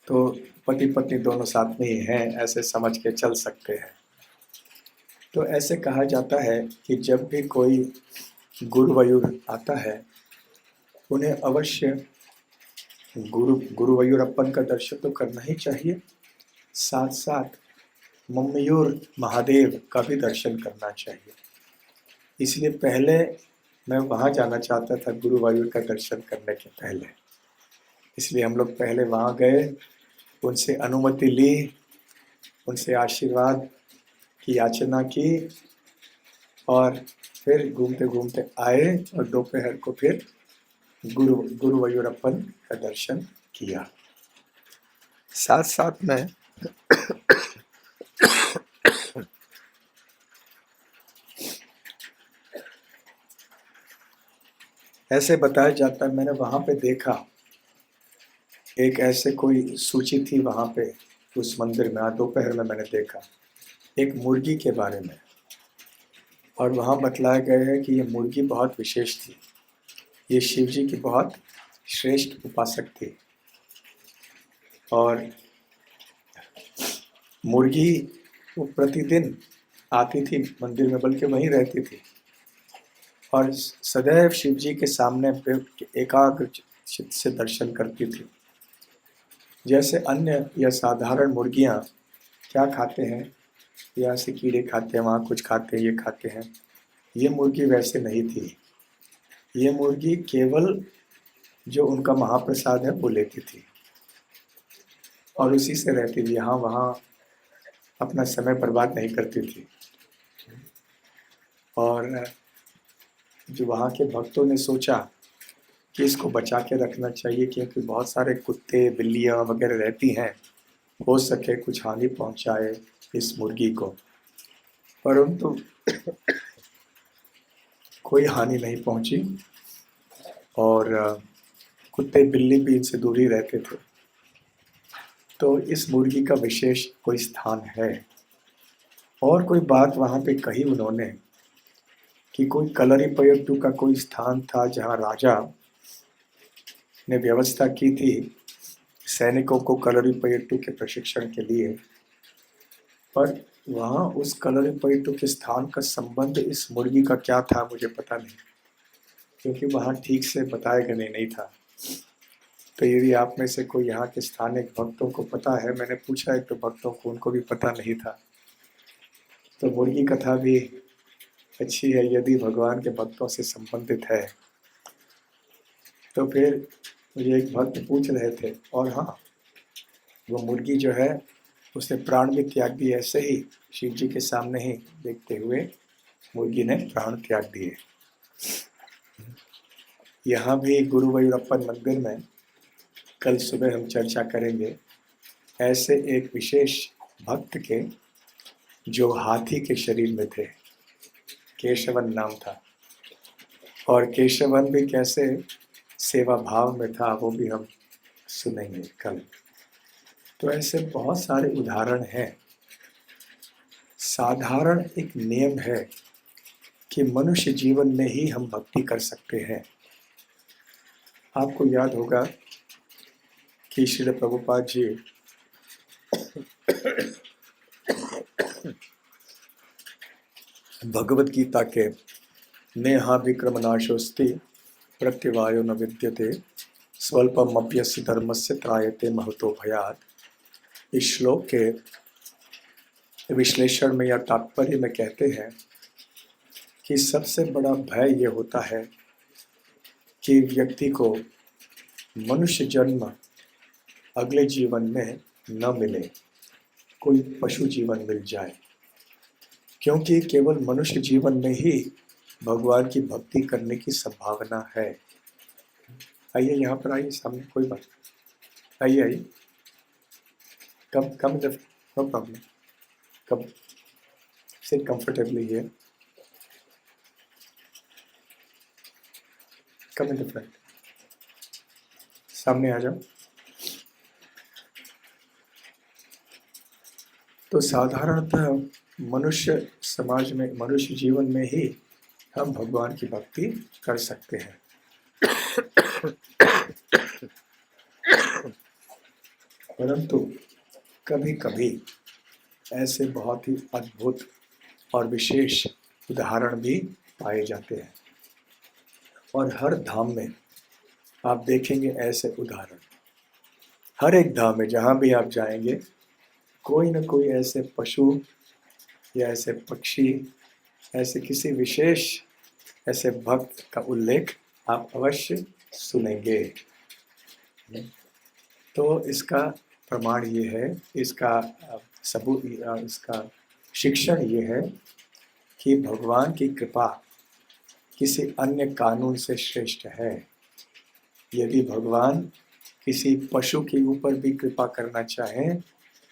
तो पति पत्नी दोनों साथ में ही हैं, ऐसे समझ के चल सकते हैं। तो ऐसे कहा जाता है कि जब भी कोई गुरुवायूर आता है उन्हें अवश्य गुरुवायूरप्पन का दर्शन तो करना ही चाहिए, साथ साथ मम्मयूर महादेव का भी दर्शन करना चाहिए। इसलिए पहले मैं वहाँ जाना चाहता था गुरुवायूर का दर्शन करने के पहले, इसलिए हम लोग पहले वहाँ गए, उनसे अनुमति ली उनसे आशीर्वाद की याचना की और फिर घूमते घूमते आए और दोपहर को फिर गुरुवायूरप्पन का दर्शन किया। साथ साथ में ऐसे बताया जाता है, मैंने वहाँ पे देखा एक ऐसे कोई सूची थी वहाँ पे उस मंदिर में, आज दोपहर में मैंने देखा एक मुर्गी के बारे में, और वहाँ बतलाया गया है कि ये मुर्गी बहुत विशेष थी, ये शिव जी की बहुत श्रेष्ठ उपासक थी। और मुर्गी वो प्रतिदिन आती थी मंदिर में, बल्कि वहीं रहती थी और सदैव शिव जी के सामने एकाग्र चित्त से दर्शन करती थी। जैसे अन्य या साधारण मुर्गियाँ क्या खाते हैं, यहाँ से कीड़े खाते हैं, वहाँ कुछ खाते हैं, ये खाते हैं, ये मुर्गी वैसे नहीं थी। ये मुर्गी केवल जो उनका महाप्रसाद है वो लेती थी और उसी से रहती थी, यहाँ वहाँ अपना समय बर्बाद नहीं करती थी। और जो वहाँ के भक्तों ने सोचा कि इसको बचा के रखना चाहिए, क्योंकि बहुत सारे कुत्ते बिल्लियाँ वगैरह रहती हैं, हो सके कुछ हानि पहुँचाए इस मुर्गी को, परंतु कोई हानि नहीं पहुँची और कुत्ते बिल्ली भी इनसे दूर ही रहते थे। तो इस मुर्गी का विशेष कोई स्थान है। और कोई बात वहाँ पे कही उन्होंने कि कोई कलरीपयट्टू का कोई स्थान था जहाँ राजा ने व्यवस्था की थी सैनिकों को कलरीपयट्टू के प्रशिक्षण के लिए, पर वहाँ उस कलरीपयट्टू के स्थान का संबंध इस मुर्गी का क्या था मुझे पता नहीं, क्योंकि वहाँ ठीक से बताया गया नहीं था। तो यदि आप में से कोई यहाँ के स्थानिक भक्तों को पता है, मैंने पूछा एक तो भक्तों को, उनको भी पता नहीं था। तो मुर्गी कथा भी अच्छी है यदि भगवान के भक्तों से संबंधित है। तो फिर मुझे एक भक्त पूछ रहे थे, और हाँ, वो मुर्गी जो है उसने प्राण भी त्याग दिए, ऐसे ही शिव जी के सामने ही देखते हुए मुर्गी ने प्राण त्याग दिए। यहाँ भी गुरुवायूरप्पन मंदिर में कल सुबह हम चर्चा करेंगे ऐसे एक विशेष भक्त के जो हाथी के शरीर में थे, केशवन नाम था, और केशवन भी कैसे सेवा भाव में था वो भी हम सुनेंगे कल। तो ऐसे बहुत सारे उदाहरण हैं। साधारण एक नियम है कि मनुष्य जीवन में ही हम भक्ति कर सकते हैं। आपको याद होगा कि श्रील प्रभुपाद जी भगवत गीता के नेहा विक्रमनाशोस्ति प्रत्यवायो न विद्यते स्वल्पम अप्यस्य धर्मस्य त्रायते महतो भयात्, इस श्लोक के विश्लेषण में या तात्पर्य में कहते हैं कि सबसे बड़ा भय ये होता है कि व्यक्ति को मनुष्य जन्म अगले जीवन में न मिले, कोई पशु जीवन मिल जाए, क्योंकि केवल मनुष्य जीवन में ही भगवान की भक्ति करने की संभावना है। आइए यहाँ पर आइए सामने, कोई बात, आइए आइए, come come, no problem, come, sit comfortably here, come in the front, सामने आ जाओ। तो साधारणतः मनुष्य समाज में, मनुष्य जीवन में ही हम भगवान की भक्ति कर सकते हैं। परंतु कभी कभी ऐसे बहुत ही अद्भुत और विशेष उदाहरण भी पाए जाते हैं, और हर धाम में आप देखेंगे ऐसे उदाहरण। हर एक धाम में जहाँ भी आप जाएंगे, कोई न कोई ऐसे पशु या ऐसे पक्षी, ऐसे किसी विशेष ऐसे भक्त का उल्लेख आप अवश्य सुनेंगे। तो इसका प्रमाण ये है, इसका सबूत इसका शिक्षण ये है कि भगवान की कृपा किसी अन्य कानून से श्रेष्ठ है। यदि भगवान किसी पशु के ऊपर भी कृपा करना चाहें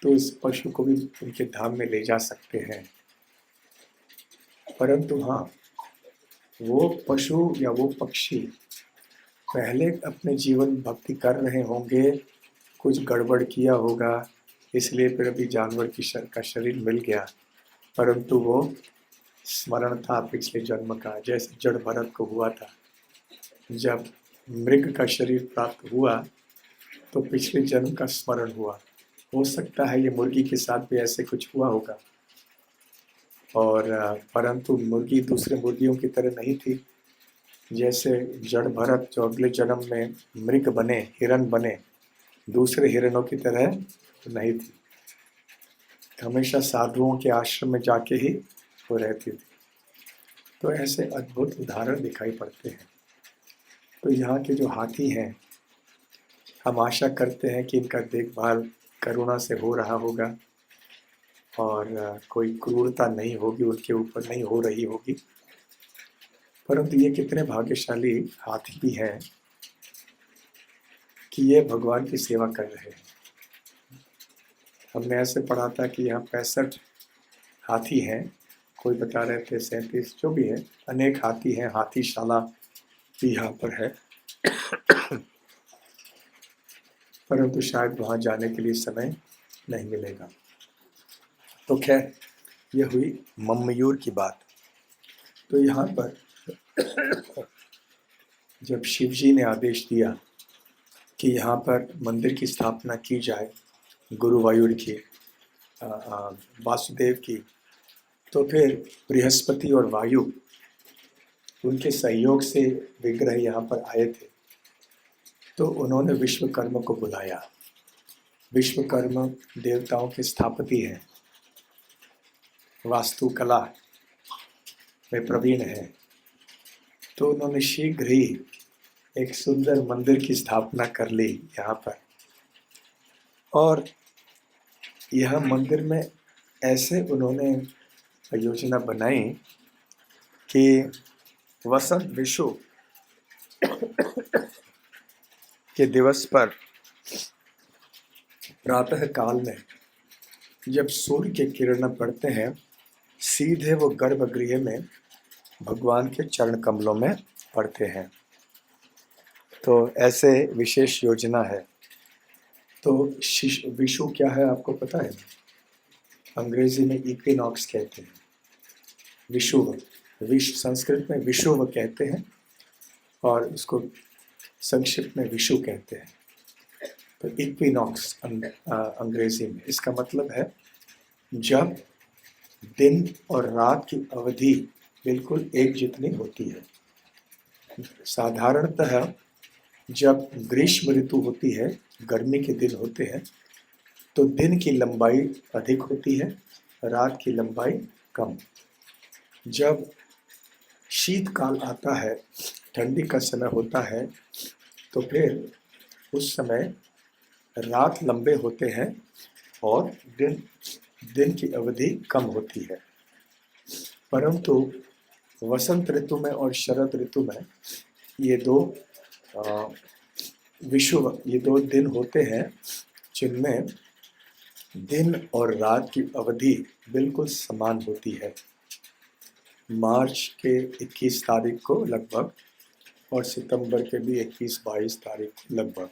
तो इस पशु को भी उनके धाम में ले जा सकते हैं, परंतु हाँ, वो पशु या वो पक्षी पहले अपने जीवन भक्ति कर रहे होंगे, कुछ गड़बड़ किया होगा, इसलिए फिर अभी जानवर का शरीर मिल गया, परंतु वो स्मरण था पिछले जन्म का, जैसे जड़ भरत को हुआ था। जब मृग का शरीर प्राप्त हुआ तो पिछले जन्म का स्मरण हुआ। हो सकता है ये मुर्गी के साथ भी ऐसे कुछ हुआ होगा, और परंतु मुर्गी दूसरे मुर्गियों की तरह नहीं थी। जैसे जड़ भरत जो अगले जन्म में मृग बने, हिरण बने, दूसरे हिरणों की तरह नहीं थी, हमेशा साधुओं के आश्रम में जाके ही वो रहती थी। तो ऐसे अद्भुत उदाहरण दिखाई पड़ते हैं। तो यहाँ के जो हाथी हैं, हम आशा करते हैं कि इनका देखभाल करुणा से हो रहा होगा और कोई क्रूरता नहीं होगी, उनके ऊपर नहीं हो रही होगी, परंतु ये कितने भाग्यशाली हाथी भी हैं कि ये भगवान की सेवा कर रहे हैं। हमने ऐसे पढ़ा था कि यहाँ 65 हाथी हैं, कोई बता रहे थे 37, जो भी है, अनेक हाथी हैं, हाथीशाला भी यहाँ पर है, परंतु शायद वहाँ जाने के लिए समय नहीं मिलेगा। तो खैर, ये हुई मम्मयूर की बात। तो यहाँ पर जब शिव जी ने आदेश दिया कि यहाँ पर मंदिर की स्थापना की जाए, गुरुवायूर की, वासुदेव की, तो फिर बृहस्पति और वायु उनके सहयोग से विग्रह यहाँ पर आए थे। तो उन्होंने विश्वकर्मा को बुलाया। विश्वकर्मा देवताओं के स्थापति हैं, वास्तुकला में प्रवीण हैं। तो उन्होंने शीघ्र ही एक सुंदर मंदिर की स्थापना कर ली यहाँ पर, और यह मंदिर में ऐसे उन्होंने योजना बनाई कि वसंत विषु के दिवस पर प्रातः काल में जब सूर्य के किरण पड़ते हैं, सीधे वो गर्भगृह में भगवान के चरण कमलों में पड़ते हैं। तो ऐसे विशेष योजना है। तो विषु क्या है आपको पता है? अंग्रेजी में इक्विनॉक्स कहते हैं, विषुव, संस्कृत में विषुव कहते हैं और इसको संक्षिप्त में विषु कहते हैं। तो इक्विनॉक्स अंग्रेजी में, इसका मतलब है जब दिन और रात की अवधि बिल्कुल एक जितनी होती है। साधारणतः जब ग्रीष्म ऋतु होती है, गर्मी के दिन होते हैं, तो दिन की लंबाई अधिक होती है, रात की लंबाई कम। जब शीतकाल आता है, ठंडी का समय होता है, तो फिर उस समय रात लंबे होते हैं और दिन की अवधि कम होती है। परंतु वसंत ऋतु में और शरद ऋतु में ये दो ये दो दिन होते हैं जिनमें दिन और रात की अवधि बिल्कुल समान होती है। मार्च के 21 तारीख को लगभग और सितंबर के भी 21-22 तारीख लगभग।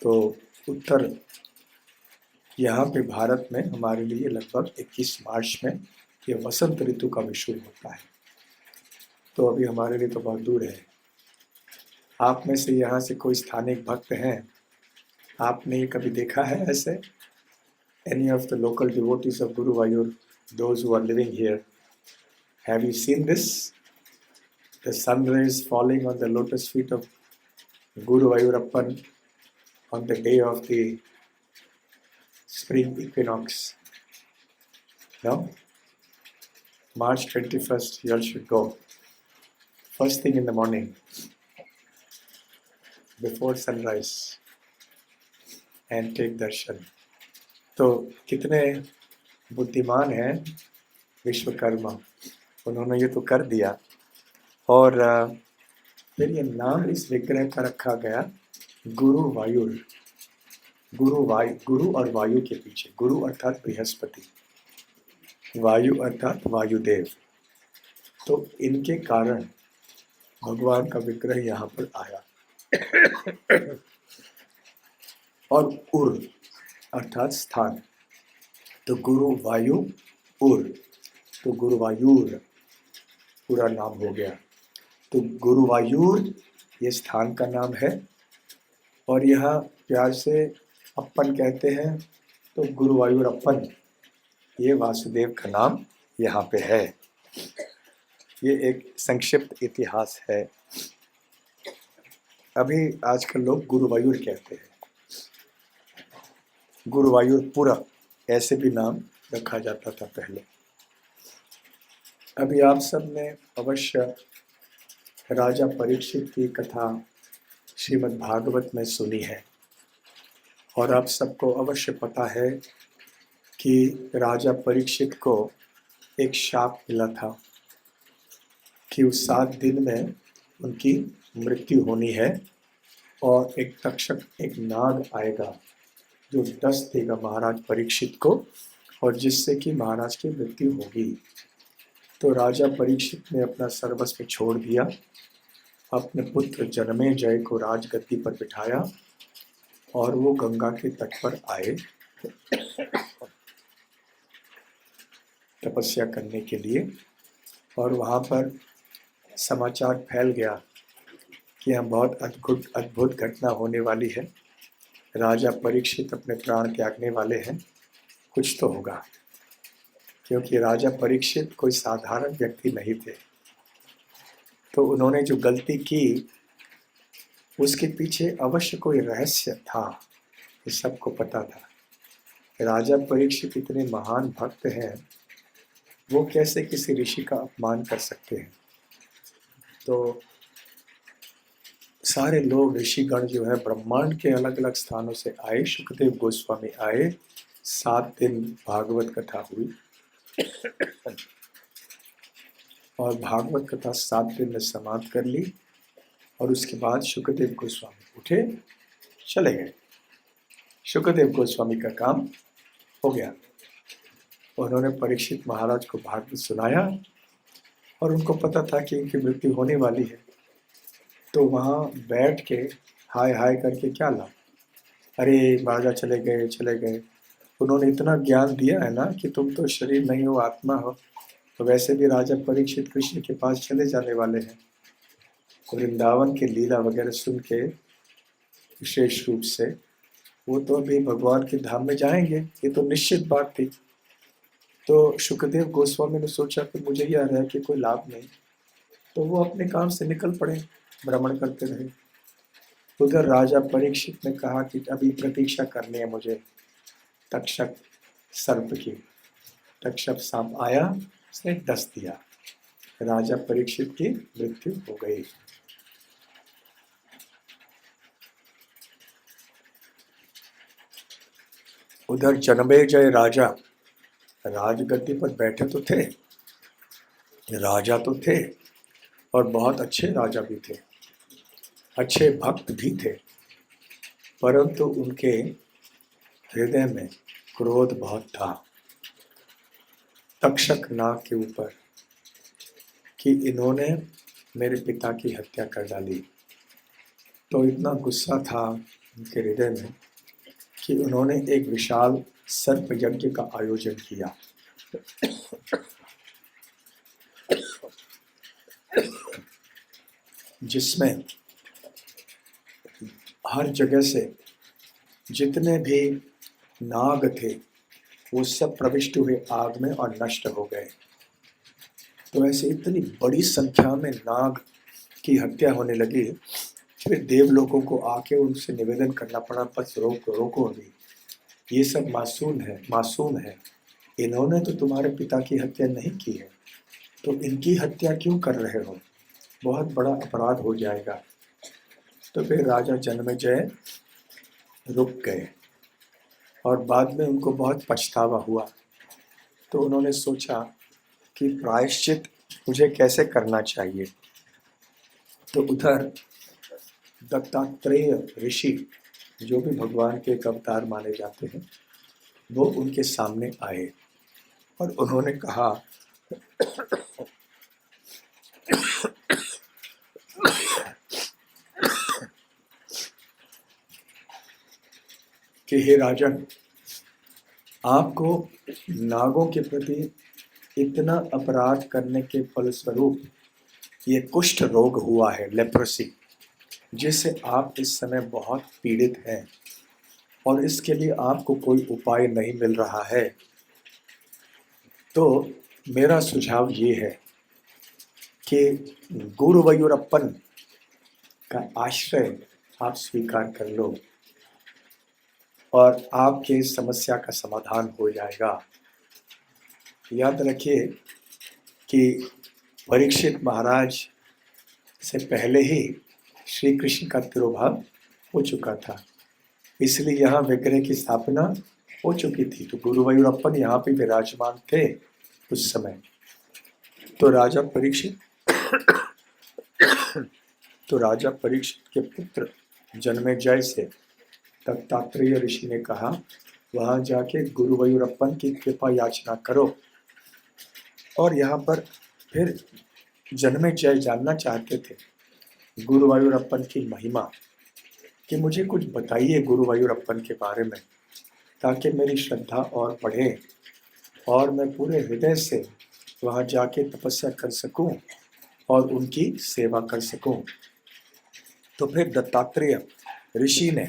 तो उत्तर यहाँ पे भारत में हमारे लिए लगभग 21 मार्च में ये वसंत ऋतु का विषुव होता है। तो अभी हमारे लिए तो बहुत दूर है। आप में से यहाँ से कोई स्थानिक भक्त हैं? आपने ये कभी देखा है ऐसे? Any of the local devotees of Guruvayur, those who are living here, have you seen this? The sun rays falling on the lotus feet of Guruvayurappan on the day of the spring equinox. No? March 21st, you all should go. First thing in the morning. Before sunrise and take darshan. तो कितने बुद्धिमान हैं विश्वकर्मा, उन्होंने ये तो कर दिया। और फिर ये नाम इस विग्रह का रखा गया गुरु वायुर। गुरु और वायु के पीछे, गुरु अर्थात बृहस्पति, वायु अर्थात वायुदेव। तो इनके कारण भगवान का विग्रह यहाँ पर आया। और उर अर्थात स्थान, तो गुरु वायु उर, तो गुरुवायूर पूरा नाम हो गया। तो गुरुवायूर ये स्थान का नाम है। और यहाँ प्यार से अपन कहते हैं, तो गुरुवायूर अपन, ये वासुदेव का नाम यहाँ पे है। ये एक संक्षिप्त इतिहास है। अभी आजकल लोग गुरुवायूर कहते हैं, गुरुवायूरपुरा ऐसे भी नाम रखा जाता था पहले। अभी आप सब ने अवश्य राजा परीक्षित की कथा श्रीमद् भागवत में सुनी है। और आप सबको अवश्य पता है कि राजा परीक्षित को एक शाप मिला था कि उस 7 दिन में उनकी मृत्यु होनी है। और एक तक्षक, एक नाग आएगा जो दस देगा महाराज परीक्षित को, और जिससे कि महाराज की मृत्यु होगी। तो राजा परीक्षित ने अपना सर्वस्व छोड़ दिया, अपने पुत्र जनमेजय को राजगद्दी पर बिठाया और वो गंगा के तट पर आए तपस्या करने के लिए। और वहाँ पर समाचार फैल गया कि यहाँ बहुत अद्भुत घटना होने वाली है, राजा परीक्षित अपने प्राण त्यागने वाले हैं, कुछ तो होगा। क्योंकि राजा परीक्षित कोई साधारण व्यक्ति नहीं थे। तो उन्होंने जो गलती की उसके पीछे अवश्य कोई रहस्य था, ये सबको पता था। राजा परीक्षित इतने महान भक्त हैं, वो कैसे किसी ऋषि का अपमान कर सकते हैं। तो सारे लोग, ऋषिगण जो है ब्रह्मांड के अलग अलग स्थानों से आए, शुकदेव गोस्वामी आए, 7 दिन भागवत कथा हुई। और भागवत कथा 7 दिन में समाप्त कर ली। और उसके बाद शुकदेव गोस्वामी उठे, चले गए। शुकदेव गोस्वामी का काम हो गया। उन्होंने परीक्षित महाराज को भागवत सुनाया और उनको पता था कि इनकी मृत्यु होने वाली है। तो वहाँ बैठ के हाय हाय करके क्या लाभ, अरे महाराज चले गए चले गए। उन्होंने इतना ज्ञान दिया है ना कि तुम तो शरीर नहीं हो, आत्मा हो। तो वैसे भी राजा परीक्षित कृष्ण के पास चले जाने वाले हैं। वृंदावन के लीला वगैरह सुन के विशेष रूप से वो तो अभी भगवान के धाम में जाएंगे, ये तो निश्चित बात थी। तो शुकदेव गोस्वामी ने सोचा कि मुझे यह है कि कोई लाभ नहीं, तो वो अपने काम से निकल पड़े, भ्रमण करते रहे। उधर राजा परीक्षित ने कहा कि अभी प्रतीक्षा करनी है मुझे तक्षक सर्प की। तक्षक सांप आया, उसने डस दिया, राजा परीक्षित की मृत्यु हो गई। उधर जनमेजय राजा राजगद्दी पर बैठे तो थे, राजा तो थे और बहुत अच्छे राजा भी थे, अच्छे भक्त भी थे, परंतु उनके हृदय में क्रोध बहुत था तक्षक नाग के ऊपर कि इन्होंने मेरे पिता की हत्या कर डाली। तो इतना गुस्सा था उनके हृदय में कि उन्होंने एक विशाल सर्प यज्ञ का आयोजन किया। जिसमें हर जगह से जितने भी नाग थे वो सब प्रविष्ट हुए आग में और नष्ट हो गए। तो ऐसे इतनी बड़ी संख्या में नाग की हत्या होने लगी, फिर देवलोकों को आके उनसे निवेदन करना पड़ा, बस रोको अभी, ये सब मासूम है, इन्होंने तो तुम्हारे पिता की हत्या नहीं की है, तो इनकी हत्या क्यों कर रहे हो, बहुत बड़ा अपराध हो जाएगा। तो फिर राजा जन्मेजय रुक गए और बाद में उनको बहुत पछतावा हुआ। तो उन्होंने सोचा कि प्रायश्चित मुझे कैसे करना चाहिए। तो उधर दत्तात्रेय ऋषि, जो भी भगवान के एक अवतार माने जाते हैं, वो उनके सामने आए और उन्होंने कहा कि हे राजन, आपको नागों के प्रति इतना अपराध करने के फलस्वरूप ये कुष्ठ रोग हुआ है, लेप्रोसी, जिससे आप इस समय बहुत पीड़ित हैं और इसके लिए आपको कोई उपाय नहीं मिल रहा है। तो मेरा सुझाव ये है कि गुरुवायूरप्पन का आश्रय आप स्वीकार कर लो और आपके इस समस्या का समाधान हो जाएगा। याद रखिए कि परीक्षित महाराज से पहले ही श्री कृष्ण का तिरोभाव हो चुका था, इसलिए यहाँ विग्रह की स्थापना हो चुकी थी। तो गुरुवायूरप्पन यहाँ पे विराजमान थे उस समय। तो राजा परीक्षित के पुत्र जन्मेजय से दत्तात्रेय ऋषि ने कहा, वहां जाके गुरुवायूरप्पन की कृपा याचना करो। और यहाँ पर फिर जन्मेजय जानना चाहते थे गुरुवायूरप्पन की महिमा, कि मुझे कुछ बताइए गुरुवायूरप्पन के बारे में, ताकि मेरी श्रद्धा और बढ़े और मैं पूरे हृदय से वहाँ जाके तपस्या कर सकूं और उनकी सेवा कर सकूं। तो फिर दत्तात्रेय ऋषि ने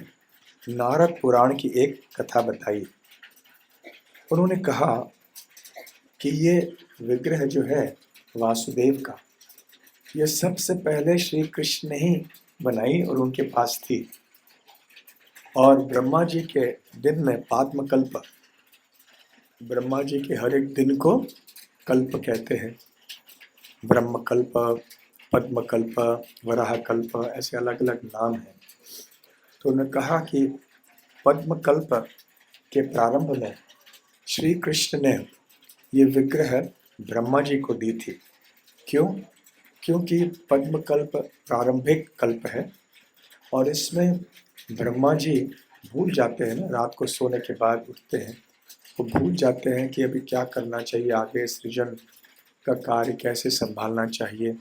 नारद पुराण की एक कथा बताई। उन्होंने कहा कि ये विग्रह जो है वासुदेव का, ये सबसे पहले श्री कृष्ण ने ही बनाई और उनके पास थी। और ब्रह्मा जी के दिन में पाद्मकल्प, ब्रह्मा जी के हर एक दिन को कल्प कहते हैं। ब्रह्मकल्प, पद्मकल्प, वराहकल्प, ऐसे अलग अलग नाम हैं। तो उन्होंने कहा कि पद्मकल्प के प्रारंभ में श्री कृष्ण ने ये विग्रह ब्रह्मा जी को दी थी। क्यों? क्योंकि पद्मकल्प प्रारंभिक कल्प है और इसमें ब्रह्मा जी भूल जाते हैं ना, रात को सोने के बाद उठते हैं, वो भूल जाते हैं कि अभी क्या करना चाहिए, आगे सृजन का कार्य कैसे संभालना चाहिए।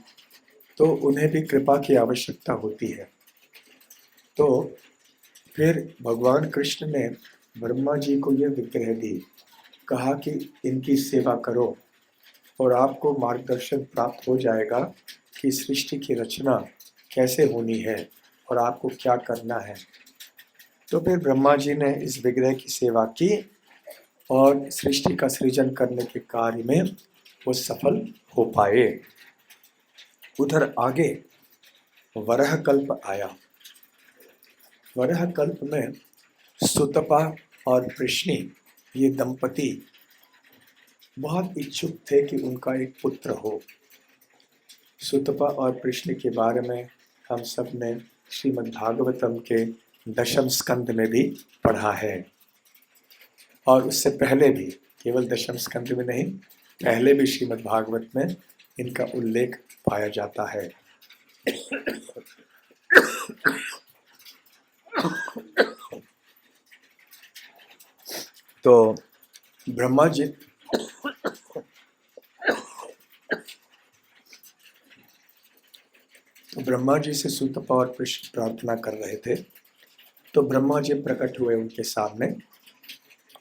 तो उन्हें भी कृपा की आवश्यकता होती है। तो फिर भगवान कृष्ण ने ब्रह्मा जी को ये विग्रह दी, कहा कि इनकी सेवा करो और आपको मार्गदर्शन प्राप्त हो जाएगा कि सृष्टि की रचना कैसे होनी है और आपको क्या करना है। तो फिर ब्रह्मा जी ने इस विग्रह की सेवा की और सृष्टि का सृजन करने के कार्य में वो सफल हो पाए। उधर आगे वराह कल्प आया। वराह कल्प में सुतपा और प्रश्नि, ये दंपति बहुत इच्छुक थे कि उनका एक पुत्र हो। सुतपा और प्रश्नि के बारे में हम सब ने श्रीमद् भागवतम के दशम स्कंद में भी पढ़ा है और उससे पहले भी, केवल दशम स्कंद में नहीं, पहले भी श्रीमद् भागवत में इनका उल्लेख पाया जाता है। तो ब्रह्मा जी से सुतपा और प्रश्न प्रार्थना कर रहे थे। तो ब्रह्मा जी प्रकट हुए उनके सामने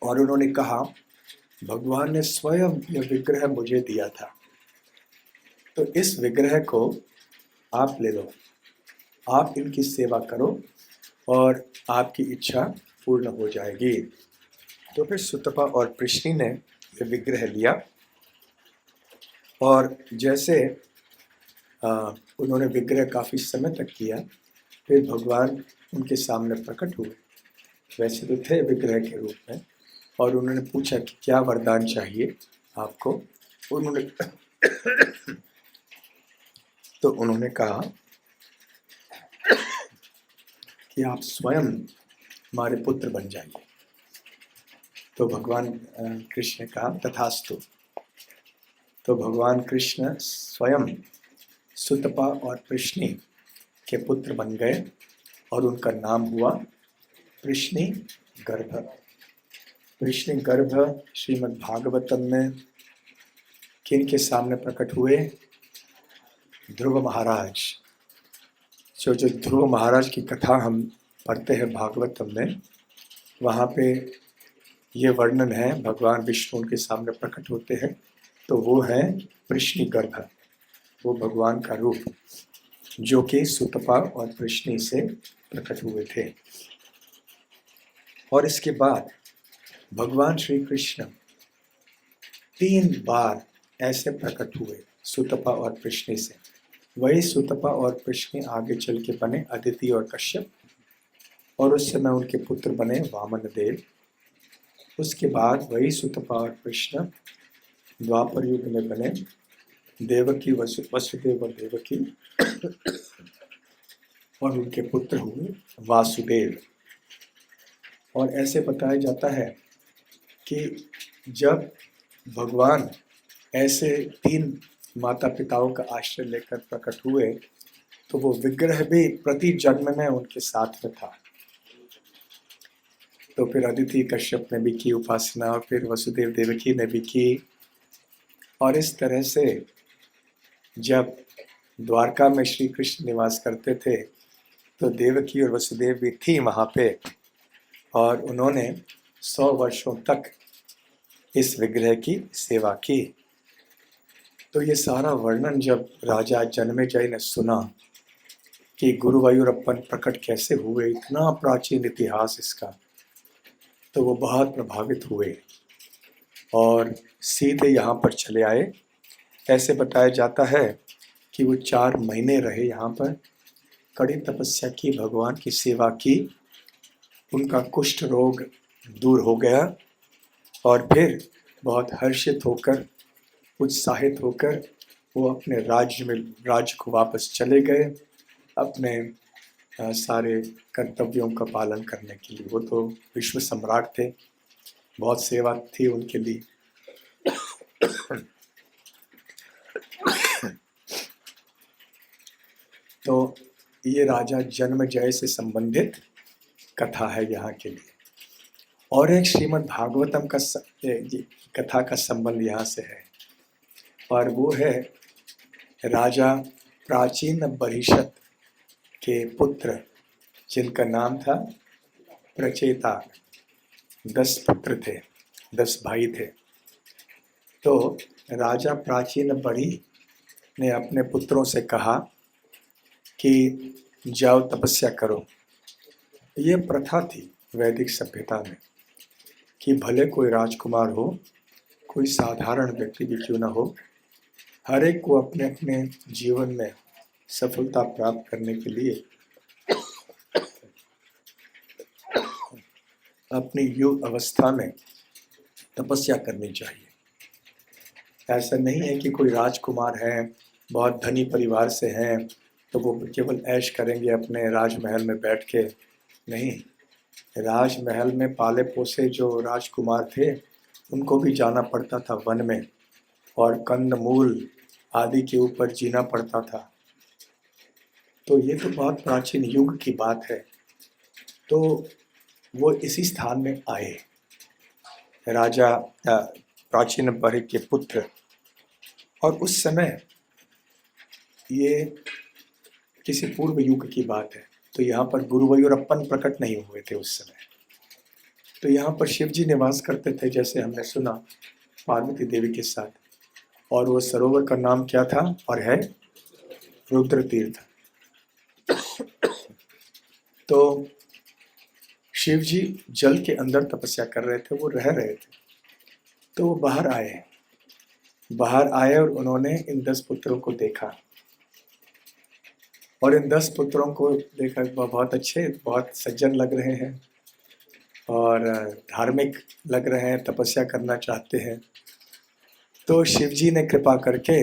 और उन्होंने कहा, भगवान ने स्वयं यह विग्रह मुझे दिया था, तो इस विग्रह को आप ले लो, आप इनकी सेवा करो और आपकी इच्छा पूर्ण हो जाएगी। तो फिर सुतपा और प्रश्नि ने यह विग्रह लिया और जैसे उन्होंने विग्रह काफ़ी समय तक किया, फिर भगवान उनके सामने प्रकट हुए। वैसे तो थे विग्रह के रूप में, और उन्होंने पूछा कि क्या वरदान चाहिए आपको। उन्होंने कहा कि आप स्वयं हमारे पुत्र बन जाइए। तो भगवान कृष्ण ने कहा तथास्तु। तो भगवान कृष्ण स्वयं सुतपा और प्रश्नि के पुत्र बन गए और उनका नाम हुआ प्रश्नि गर्भ। प्रश्नि गर्भ श्रीमद् भागवतम में किन के सामने प्रकट हुए? ध्रुव महाराज। जो ध्रुव महाराज की कथा हम पढ़ते हैं भागवतम में, वहाँ पे ये वर्णन है, भगवान विष्णु उनके सामने प्रकट होते हैं। तो वो है प्रश्नि गर्भ, वो भगवान का रूप जो कि सुतपा और प्रश्नि से प्रकट हुए थे। और इसके बाद भगवान श्री कृष्ण 3 बार ऐसे प्रकट हुए सुतपा और प्रश्नि से। वही सुतपा और प्रश्नि आगे चल के बने अदिति और कश्यप, और उस समय उनके पुत्र बने वामन देव। उसके बाद वही सुतपा और प्रश्न द्वापर युग में बने देवकी, वसुदेव और देवकी, और उनके पुत्र हुए वासुदेव। और ऐसे बताया जाता है कि जब भगवान ऐसे 3 माता पिताओं का आश्रय लेकर प्रकट हुए तो वो विग्रह भी प्रति जन्म में उनके साथ में था। तो फिर अदिति कश्यप ने भी की उपासना, फिर वसुदेव देवकी ने भी की। और इस तरह से जब द्वारका में श्री कृष्ण निवास करते थे तो देवकी और वसुदेव भी थी वहाँ पे, और उन्होंने 100 वर्षों तक इस विग्रह की सेवा की। तो ये सारा वर्णन जब राजा जन्मेजय ने सुना कि गुरुवायूरप्पन प्रकट कैसे हुए, इतना प्राचीन इतिहास इसका, तो वो बहुत प्रभावित हुए और सीधे यहाँ पर चले आए। ऐसे बताया जाता है कि वो 4 महीने रहे यहाँ पर, कड़ी तपस्या की, भगवान की सेवा की, उनका कुष्ठ रोग दूर हो गया और फिर बहुत हर्षित होकर, उत्साहित होकर वो अपने राज्य को वापस चले गए अपने सारे कर्तव्यों का पालन करने के लिए। वो तो विश्व सम्राट थे, बहुत सेवा थी उनके लिए। तो ये राजा जन्मेजय से संबंधित कथा है यहाँ के लिए। और एक श्रीमद् भागवतम का कथा का संबंध यहाँ से है, और वो है राजा प्राचीन बहिषत के पुत्र जिनका नाम था प्रचेता। 10 पुत्र थे, 10 भाई थे। तो राजा प्राचीन बड़ी ने अपने पुत्रों से कहा कि जाओ तपस्या करो। ये प्रथा थी वैदिक सभ्यता में कि भले कोई राजकुमार हो, कोई साधारण व्यक्ति भी क्यों ना हो, हर एक को अपने अपने जीवन में सफलता प्राप्त करने के लिए अपनी युग अवस्था में तपस्या करनी चाहिए। ऐसा नहीं है कि कोई राजकुमार है, बहुत धनी परिवार से हैं, तो वो केवल ऐश करेंगे अपने राजमहल में बैठ के। नहीं, राजमहल में पाले पोसे जो राजकुमार थे उनको भी जाना पड़ता था वन में, और कंदमूल आदि के ऊपर जीना पड़ता था। तो ये तो बहुत प्राचीन युग की बात है। तो वो इसी स्थान में आए, राजा प्राचीन बड़े के पुत्र। और उस समय ये किसी पूर्व युग की बात है, तो यहाँ पर गुरुवायूरप्पन प्रकट नहीं हुए थे उस समय। तो यहाँ पर शिव जी निवास करते थे, जैसे हमने सुना, पार्वती देवी के साथ। और वो सरोवर का नाम क्या था और है? रुद्र तीर्थ। तो शिव जी जल के अंदर तपस्या कर रहे थे, वो रह रहे थे। तो वो बाहर आए और उन्होंने इन 10 पुत्रों को देखा। और इन 10 पुत्रों को देखा, बहुत अच्छे, बहुत सज्जन लग रहे हैं और धार्मिक लग रहे हैं, तपस्या करना चाहते हैं। तो शिव जी ने कृपा करके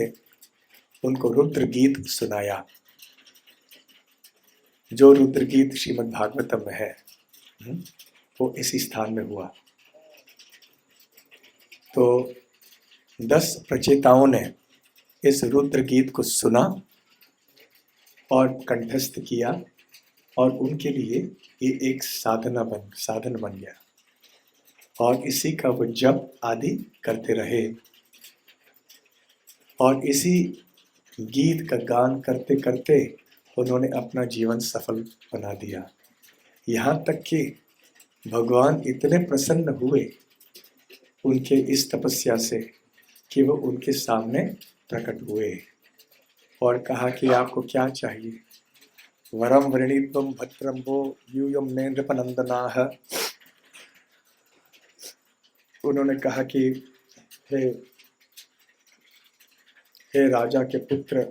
उनको रुद्र गीत सुनाया। जो रुद्रगीत श्रीमद् भागवतम में है, वो इसी स्थान में हुआ। तो 10 प्रचेताओं ने इस रुद्र गीत को सुना और कंठस्थ किया, और उनके लिए ये एक साधन बन गया, और इसी का वो जप आदि करते रहे, और इसी गीत का गान करते करते उन्होंने अपना जीवन सफल बना दिया। यहाँ तक कि भगवान इतने प्रसन्न हुए उनके इस तपस्या से कि वो उनके सामने प्रकट हुए और कहा कि आपको क्या चाहिए। वरम वृणीत्वम भद्रम वो यूयम ने नृपनंदनाः। उन्होंने कहा कि हे राजा के पुत्र,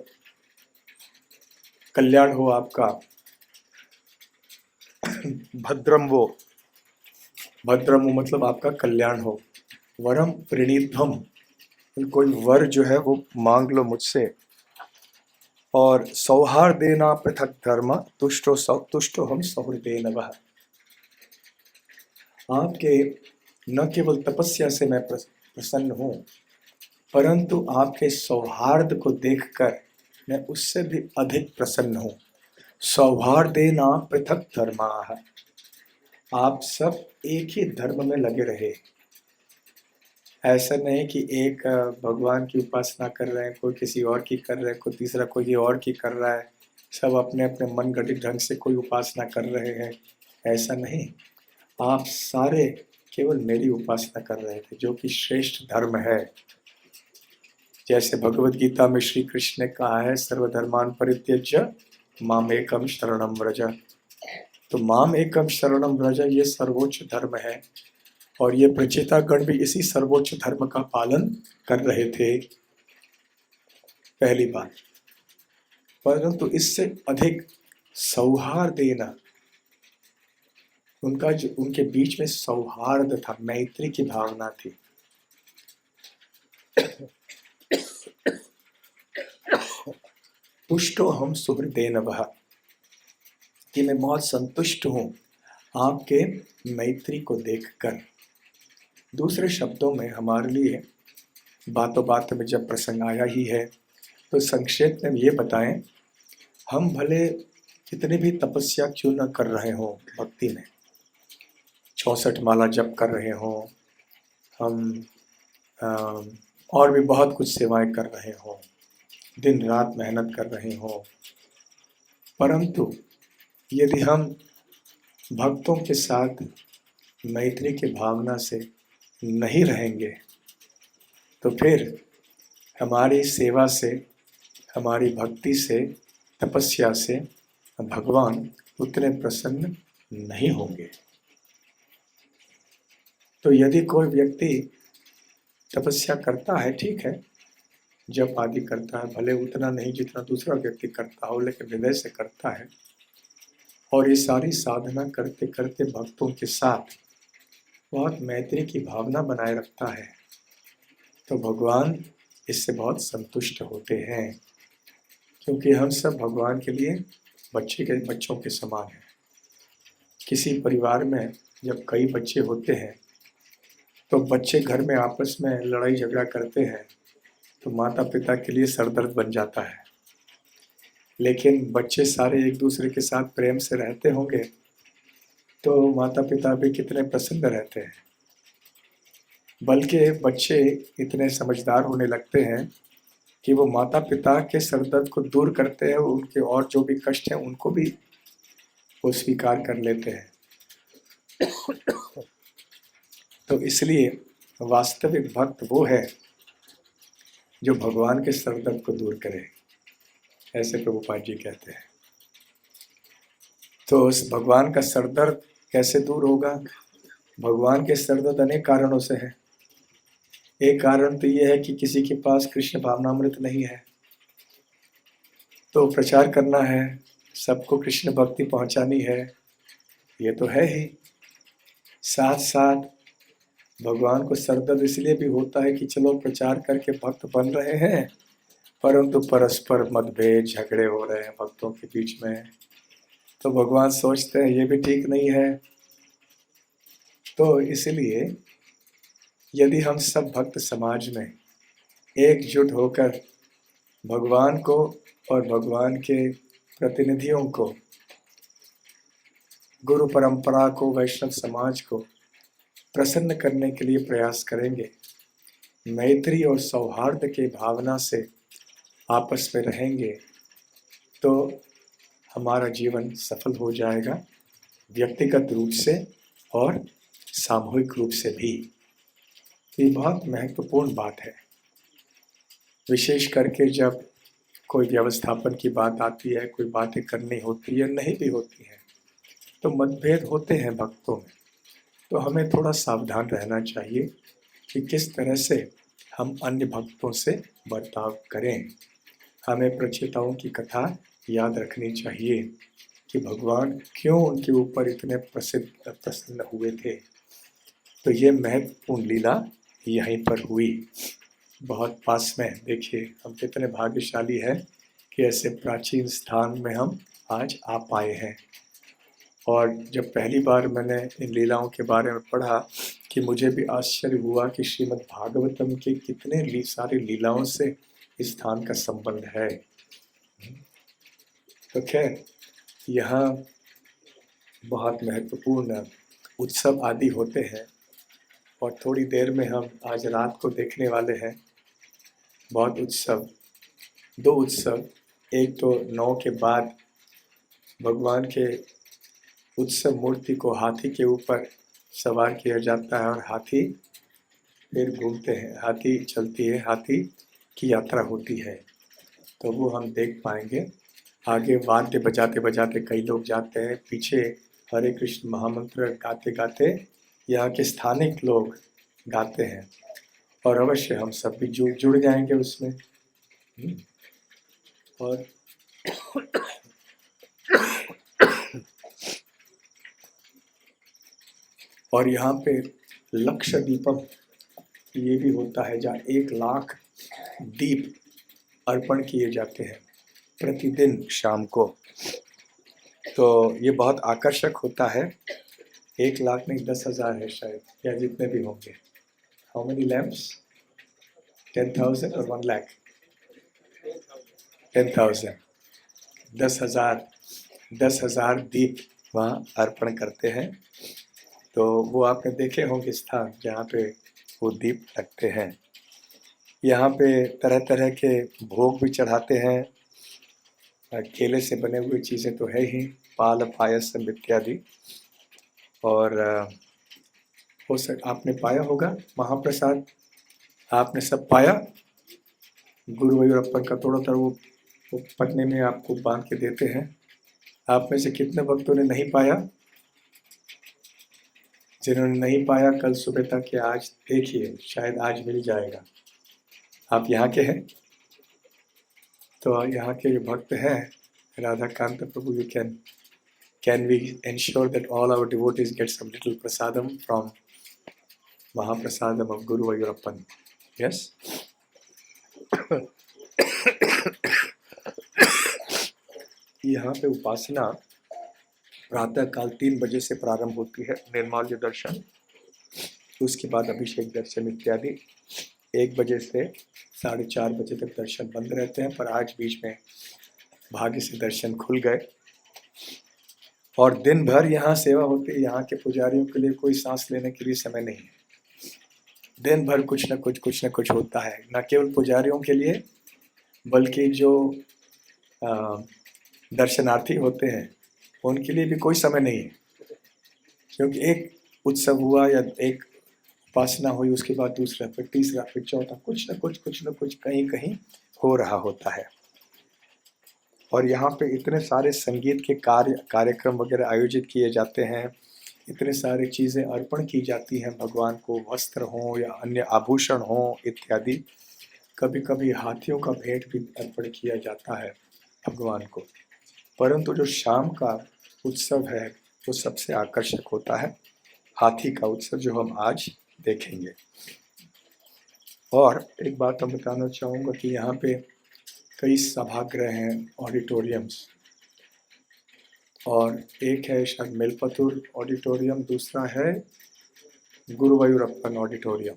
कल्याण हो आपका। भद्रम वो मतलब आपका कल्याण हो। वरम प्रणीतम, कोई वर जो है वो मांग लो मुझसे। और सौहार्देना पृथक धर्म तुष्टो हम सौहृदेन वः। आपके न केवल तपस्या से मैं प्रसन्न हूँ, परंतु आपके सौहार्द को देखकर मैं उससे भी अधिक प्रसन्न हूँ। सौहार्देना पृथक धर्माः, आप सब एक ही धर्म में लगे रहे। ऐसा नहीं कि एक भगवान की उपासना कर रहे हैं, कोई किसी और की कर रहे हैं, कोई तीसरा कोई और की कर रहा है, सब अपने अपने मन गढ़ंत ढंग से कोई उपासना कर रहे हैं। ऐसा नहीं, आप सारे केवल मेरी उपासना कर रहे थे, जो कि श्रेष्ठ धर्म है। जैसे भगवद गीता में श्री कृष्ण ने कहा है, सर्वधर्मान परित्यज्य माम एकम शरणम व्रज। तो माम एकम शरणम व्रज ये सर्वोच्च धर्म है, और ये प्रचेतागण भी इसी सर्वोच्च धर्म का पालन कर रहे थे, पहली बात। परंतु इससे अधिक सौहार्देना, उनका जो उनके बीच में सौहार्द था, मैत्री की भावना थी। तुष्टो हम सुहृदेन वः, कि मैं बहुत संतुष्ट हूँ आपके मैत्री को देखकर। दूसरे शब्दों में हमारे लिए बातों बात में जब प्रसंग आया ही है, तो संक्षेप में ये बताएं, हम भले कितनी भी तपस्या क्यों न कर रहे हों भक्ति में, 64 माला जप कर रहे हों, हम और भी बहुत कुछ सेवाएं कर रहे हों, दिन रात मेहनत कर रहे हों, परंतु यदि हम भक्तों के साथ मैत्री की भावना से नहीं रहेंगे, तो फिर हमारी सेवा से, हमारी भक्ति से, तपस्या से भगवान उतने प्रसन्न नहीं होंगे। तो यदि कोई व्यक्ति तपस्या करता है, ठीक है, जप आदि करता है, भले उतना नहीं जितना दूसरा व्यक्ति करता हो, लेकिन हृदय से करता है, और ये सारी साधना करते करते भक्तों के साथ बहुत मैत्री की भावना बनाए रखता है, तो भगवान इससे बहुत संतुष्ट होते हैं, क्योंकि हम सब भगवान के लिए बच्चों के समान हैं। किसी परिवार में जब कई बच्चे होते हैं, तो बच्चे घर में आपस में लड़ाई झगड़ा करते हैं, तो माता पिता के लिए सरदर्द बन जाता है। लेकिन बच्चे सारे एक दूसरे के साथ प्रेम से रहते होंगे, तो माता पिता भी कितने प्रसन्न रहते हैं। बल्कि बच्चे इतने समझदार होने लगते हैं कि वो माता पिता के सरदर्द को दूर करते हैं, उनके और जो भी कष्ट हैं उनको भी वो स्वीकार कर लेते हैं। तो इसलिए वास्तविक भक्त वो है जो भगवान के सरदर्द को दूर करे, ऐसे प्रभुपाद जी कहते हैं। तो उस भगवान का सरदर्द कैसे दूर होगा? भगवान के सरदर्द अनेक कारणों से है। एक कारण तो ये है कि किसी के पास कृष्ण भावनामृत नहीं है, तो प्रचार करना है, सबको कृष्ण भक्ति पहुंचानी है, ये तो है ही। साथ साथ भगवान को सरदर्द इसलिए भी होता है कि चलो प्रचार करके भक्त बन रहे हैं, परंतु परस्पर मतभेद झगड़े हो रहे हैं भक्तों के बीच में, तो भगवान सोचते हैं ये भी ठीक नहीं है। तो इसलिए यदि हम सब भक्त समाज में एकजुट होकर भगवान को और भगवान के प्रतिनिधियों को, गुरु परंपरा को, वैष्णव समाज को प्रसन्न करने के लिए प्रयास करेंगे, मैत्री और सौहार्द के भावना से आपस में रहेंगे, तो हमारा जीवन सफल हो जाएगा, व्यक्तिगत रूप से और सामूहिक रूप से भी। ये बहुत महत्वपूर्ण बात है, विशेष करके जब कोई व्यवस्थापन की बात आती है, कोई बातें करनी होती है, नहीं भी होती है, तो मतभेद होते हैं भक्तों में। तो हमें थोड़ा सावधान रहना चाहिए कि किस तरह से हम अन्य भक्तों से बर्ताव करें। हमें प्रचेताओं की कथा याद रखनी चाहिए कि भगवान क्यों उनके ऊपर इतने प्रसन्न हुए थे। तो ये महत्वपूर्ण लीला यहीं पर हुई, बहुत पास में। देखिए हम कितने भाग्यशाली हैं कि ऐसे प्राचीन स्थान में हम आज आ पाए हैं। और जब पहली बार मैंने इन लीलाओं के बारे में पढ़ा कि मुझे भी आश्चर्य हुआ कि श्रीमद् भागवतम के कितने सारी लीलाओं से इस स्थान का संबंध है। तो खैर यहाँ बहुत महत्वपूर्ण उत्सव आदि होते हैं और थोड़ी देर में हम आज रात को देखने वाले हैं बहुत उत्सव, दो उत्सव। एक तो 9 के बाद भगवान के उत्सव मूर्ति को हाथी के ऊपर सवार किया जाता है और हाथी फिर घूमते हैं, हाथी चलती है, हाथी की यात्रा होती है, तो वो हम देख पाएंगे। आगे वाद्य बजाते बजाते कई लोग जाते हैं, पीछे हरे कृष्ण महामंत्र गाते गाते यहाँ के स्थानिक लोग गाते हैं और अवश्य हम सब भी जुड़ जाएंगे उसमें। और यहाँ पे लक्ष्य दीपम ये भी होता है जहाँ 1 लाख दीप अर्पण किए जाते हैं प्रतिदिन शाम को। तो ये बहुत आकर्षक होता है। 1 लाख नहीं, 10,000 है शायद, या जितने भी होंगे। How many lamps? 10,000 और 1 लाख? 10,000, 10,000 दीप वहाँ अर्पण करते हैं। तो वो आपने देखे होंगे स्थान जहाँ पे वो दीप रखते हैं। यहाँ पे तरह तरह के भोग भी चढ़ाते हैं, केले से बने हुए चीज़ें तो है ही, पाल पायसम इत्यादि। और हो आपने पाया होगा महाप्रसाद, आपने सब पाया। गुरु वैरप्पन का थोड़ा वो पटने में आपको बांध के देते हैं। आप में से कितने भक्तों ने नहीं पाया? जिन्होंने नहीं पाया कल सुबह तक या आज देखिए, शायद आज मिल जाएगा। आप यहाँ के हैं तो यहाँ के भक्त हैं राधा कांत प्रभु, you can we ensure that all our devotees get some little prasadam from Mahaprasadam of Guru Vayurappan? Yes? यहाँ पे उपासना प्रातः काल 3 बजे से प्रारंभ होती है, निर्माल्य दर्शन, उसके बाद अभिषेक दर्शन इत्यादि। 1 बजे से 4:30 बजे तक दर्शन बंद रहते हैं, पर आज बीच में भाग्य से दर्शन खुल गए। और दिन भर यहाँ सेवा होती है। यहाँ के पुजारियों के लिए कोई सांस लेने के लिए समय नहीं है, दिन भर कुछ न कुछ होता है, न केवल पुजारियों के लिए बल्कि जो दर्शनार्थी होते हैं उनके लिए भी कोई समय नहीं है। क्योंकि एक उत्सव हुआ या एक उपासना हुई, उसके बाद दूसरा, फिर तीसरा, फिर चौथा, कुछ न कुछ कहीं कहीं हो रहा होता है। और यहाँ पे इतने सारे संगीत के कार्यक्रम वगैरह आयोजित किए जाते हैं, इतने सारी चीज़ें अर्पण की जाती हैं भगवान को, वस्त्र हों या अन्य आभूषण हों इत्यादि। कभी कभी हाथियों का भेंट भी अर्पण किया जाता है भगवान को। परंतु जो शाम का उत्सव है वो सबसे आकर्षक होता है, हाथी का उत्सव, जो हम आज देखेंगे। और एक बात मैं बताना चाहूँगा कि यहाँ पे कई सभागृह हैं, ऑडिटोरियम्स, और एक है शायद मेलपतुर ऑडिटोरियम, दूसरा है गुरुवायूरप्पन ऑडिटोरियम।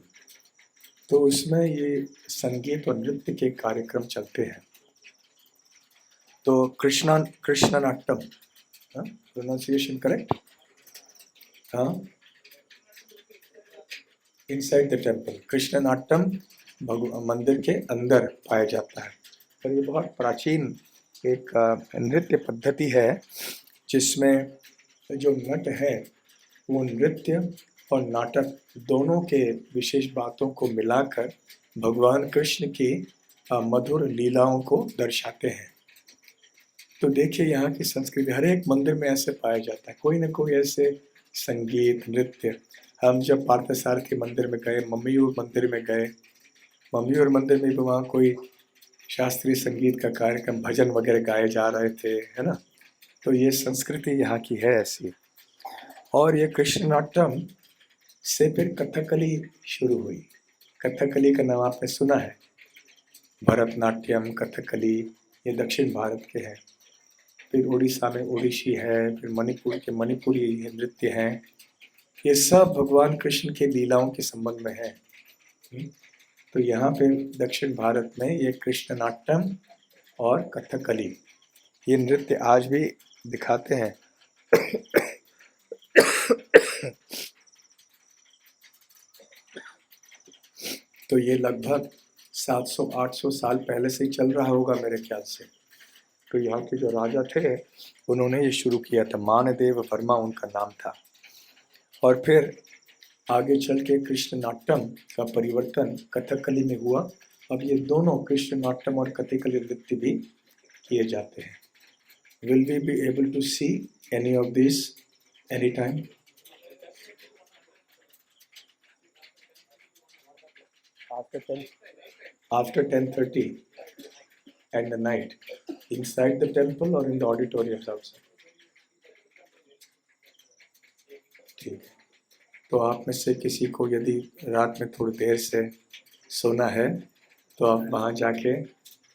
तो उसमें ये संगीत और नृत्य के कार्यक्रम चलते हैं। तो कृष्ण नाट्यम, प्रोनाउंसिएशन करेक्ट? हाँ, inside the temple Krishna Natyam मंदिर के अंदर पाया जाता है। और ये बहुत प्राचीन एक नृत्य पद्धति है जिसमें जो नट है वो नृत्य और नाटक दोनों के विशेष बातों को मिलाकर भगवान कृष्ण की मधुर लीलाओं को दर्शाते हैं। तो देखिए यहाँ की संस्कृति हर एक मंदिर में ऐसे पाया जाता है, कोई ना कोई ऐसे संगीत नृत्य। हम जब पार्थसारथी मंदिर में गए, मम्मीयूर मंदिर में गए, मम्मीयूर मंदिर में भी वहाँ कोई शास्त्रीय संगीत का कार्यक्रम, भजन वगैरह गाए जा रहे थे, है ना। तो ये संस्कृति यहाँ की है ऐसी। और ये कृष्ण नाट्यम से फिर कथकली शुरू हुई। कथकली का नाम आपने सुना है, भरतनाट्यम, कथकली, ये दक्षिण भारत के हैं। फिर उड़ीसा में ओडिशी है, फिर मणिपुर के मणिपुरी नृत्य हैं। ये सब भगवान कृष्ण के लीलाओं के संबंध में है। तो यहाँ पे दक्षिण भारत में ये कृष्ण नाट्यम और कथकली ये नृत्य आज भी दिखाते हैं। तो ये लगभग 700-800 साल पहले से ही चल रहा होगा मेरे ख्याल से। तो यहाँ के जो राजा थे उन्होंने ये शुरू किया था, मानदेव वर्मा उनका नाम था। और फिर आगे चल के कृष्ण नाट्यम का परिवर्तन कथकली में हुआ। अब ये दोनों कृष्ण नाट्यम और कथकली नृत्य भी किए जाते हैं। Will we be able to see any of these anytime? After 10:30 at the night, inside the temple or in the auditoriums outside? ठीक है। तो आप में से किसी को यदि रात में थोड़ी देर से सोना है तो आप वहाँ जाके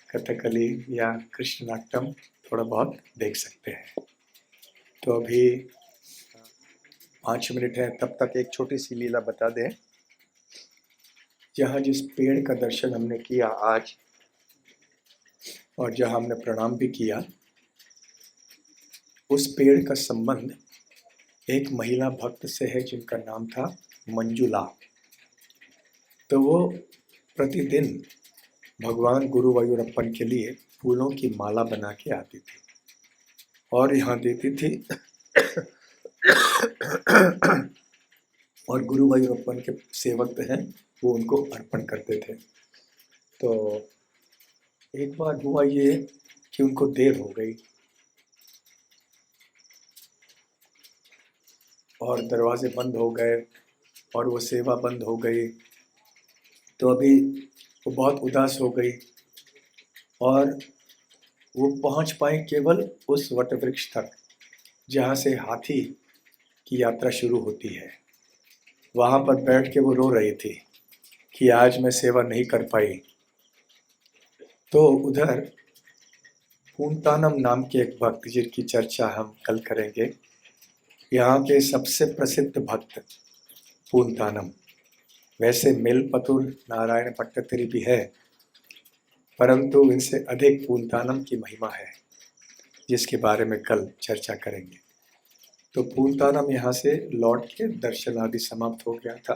कथकली या कृष्ण नाट्यम थोड़ा बहुत देख सकते हैं। तो अभी 5 मिनट है, तब तक एक छोटी सी लीला बता दें। जहाँ जिस पेड़ का दर्शन हमने किया आज और जहाँ हमने प्रणाम भी किया, उस पेड़ का संबंध एक महिला भक्त से है जिनका नाम था मंजुला। तो वो प्रतिदिन भगवान गुरुवायूरप्पन के लिए फूलों की माला बना के आती थी और यहाँ देती थी और गुरुवायूरप्पन के सेवक हैं वो उनको अर्पण करते थे। तो एक बार हुआ ये कि उनको देर हो गई और दरवाजे बंद हो गए और वो सेवा बंद हो गई। तो अभी वो बहुत उदास हो गई और वो पहुंच पाए केवल उस वटवृक्ष तक जहाँ से हाथी की यात्रा शुरू होती है। वहाँ पर बैठ के वो रो रही थी कि आज मैं सेवा नहीं कर पाई। तो उधर पूंतानम नाम के एक भक्त जिनकी चर्चा हम कल करेंगे, यहाँ के सबसे प्रसिद्ध भक्त पूंतानम। वैसे मेलपतुर नारायण भट्टतिरी भी है, परंतु इनसे अधिक पूंतानम की महिमा है जिसके बारे में कल चर्चा करेंगे। तो पूंतानम यहाँ से लौट के दर्शन आदि समाप्त हो गया था।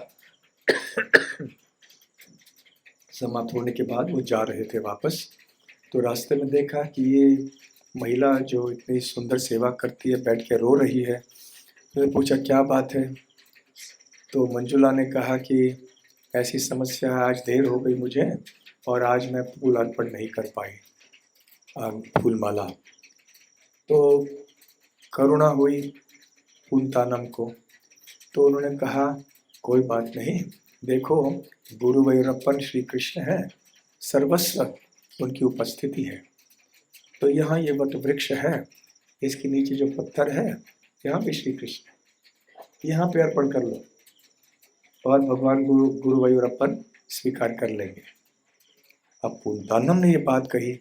समाप्त होने के बाद वो जा रहे थे वापस, तो रास्ते में देखा कि ये महिला जो इतनी सुंदर सेवा करती है बैठ के रो रही है। तो पूछा क्या बात है? तो मंजुला ने कहा कि ऐसी समस्या है, आज देर हो गई मुझे और आज मैं फूल अर्पण नहीं कर पाई, फूल माला। तो करुणा हुई पूंतानम को, तो उन्होंने कहा कोई बात नहीं, देखो गुरुवायूरप्पन श्री कृष्ण है, सर्वस्व उनकी उपस्थिति है। तो यहाँ ये वट वृक्ष है, इसके नीचे जो पत्थर है यहाँ पे श्री कृष्ण है, यहाँ पे अर्पण कर लो और भगवान गुरुवायूरप्पन स्वीकार कर लेंगे। अब पूंतानम ने ये बात कही,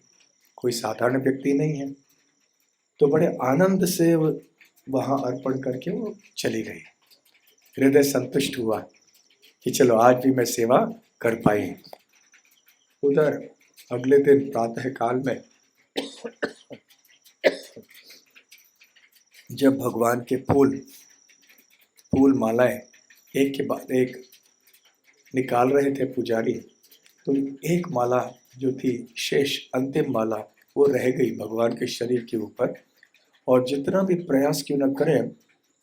कोई साधारण व्यक्ति नहीं है, तो बड़े आनंद से वहाँ अर्पण करके वो चली गई। हृदय संतुष्ट हुआ कि चलो आज भी मैं सेवा कर पाई। उधर अगले दिन प्रातः काल में जब भगवान के फूल मालाएं एक के बाद एक निकाल रहे थे पुजारी, तो एक माला जो थी शेष अंतिम माला वो रह गई भगवान के शरीर के ऊपर। और जितना भी प्रयास क्यों न करें,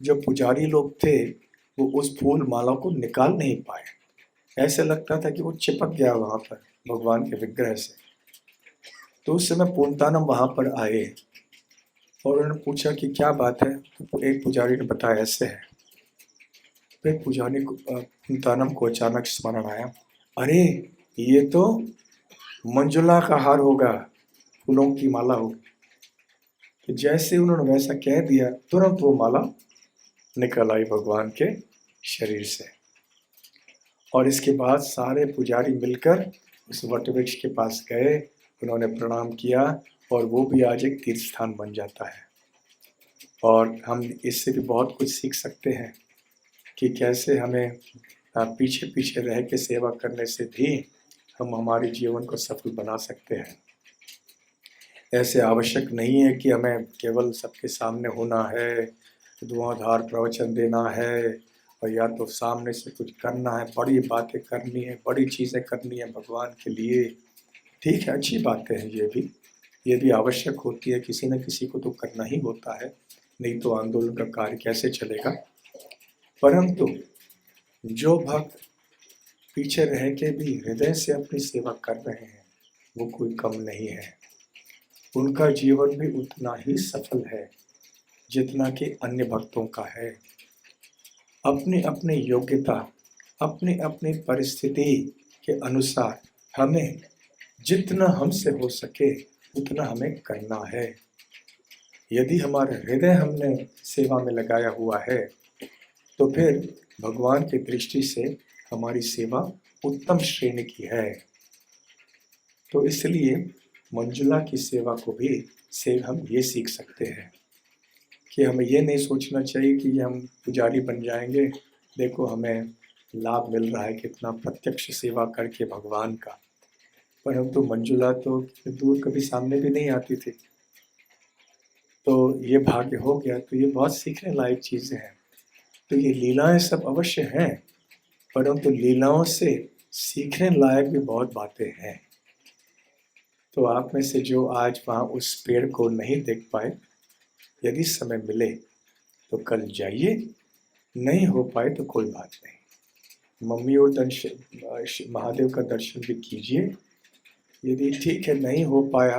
जो पुजारी लोग थे वो उस फूल माला को निकाल नहीं पाए। ऐसे लगता था कि वो चिपक गया वहाँ पर भगवान के विग्रह से। तो उस समय पूर्णतानम वहाँ पर आए और उन्होंने पूछा कि क्या बात है। तो एक पुजारी ने बताया ऐसे है। फिर पुजारी को पूर्णतानम को अचानक स्मरण आया, अरे ये तो मंजुला का हार होगा, फूलों की माला हो। तो जैसे उन्होंने वैसा कह दिया, तुरंत वो माला निकल आई भगवान के शरीर से। और इसके बाद सारे पुजारी मिलकर उस वट वृक्ष के पास गए, उन्होंने प्रणाम किया और वो भी आज एक तीर्थ स्थान बन जाता है। और हम इससे भी बहुत कुछ सीख सकते हैं कि कैसे हमें पीछे पीछे रह के सेवा करने से भी हम हमारे जीवन को सफल बना सकते हैं। ऐसे आवश्यक नहीं है कि हमें केवल सबके सामने होना है, धुआंधार प्रवचन देना है, और या तो सामने से कुछ करना है, बड़ी बातें करनी है, बड़ी चीज़ें करनी है भगवान के लिए। ठीक है, अच्छी बातें हैं ये भी आवश्यक होती है, किसी न किसी को तो करना ही होता है, नहीं तो आंदोलन का कार्य कैसे चलेगा। परंतु जो भक्त पीछे रह के भी हृदय से अपनी सेवा कर रहे हैं वो कोई कम नहीं है। उनका जीवन भी उतना ही सफल है जितना कि अन्य भक्तों का है। अपनी अपनी योग्यता, अपनी अपनी परिस्थिति के अनुसार हमें जितना हमसे हो सके उतना हमें करना है। यदि हमारा हृदय हमने सेवा में लगाया हुआ है तो फिर भगवान की दृष्टि से हमारी सेवा उत्तम श्रेणी की है। तो इसलिए मंजुला की सेवा को भी से हम ये सीख सकते हैं कि हमें ये नहीं सोचना चाहिए कि हम पुजारी बन जाएंगे, देखो हमें लाभ मिल रहा है कितना प्रत्यक्ष सेवा करके भगवान का। परंतु मंजुला तो दूर कभी सामने भी नहीं आती थी, तो ये भाग्य हो गया। तो ये बहुत सीखने लायक चीज़ें हैं। तो ये लीलाएं सब अवश्य हैं, परंतु लीलाओं से सीखने लायक भी बहुत बातें हैं। तो आप में से जो आज वहाँ उस पेड़ को नहीं देख पाए, यदि समय मिले तो कल जाइए, नहीं हो पाए तो कोई बात नहीं, मम्मी और महादेव का दर्शन भी कीजिए। यदि ठीक है नहीं हो पाया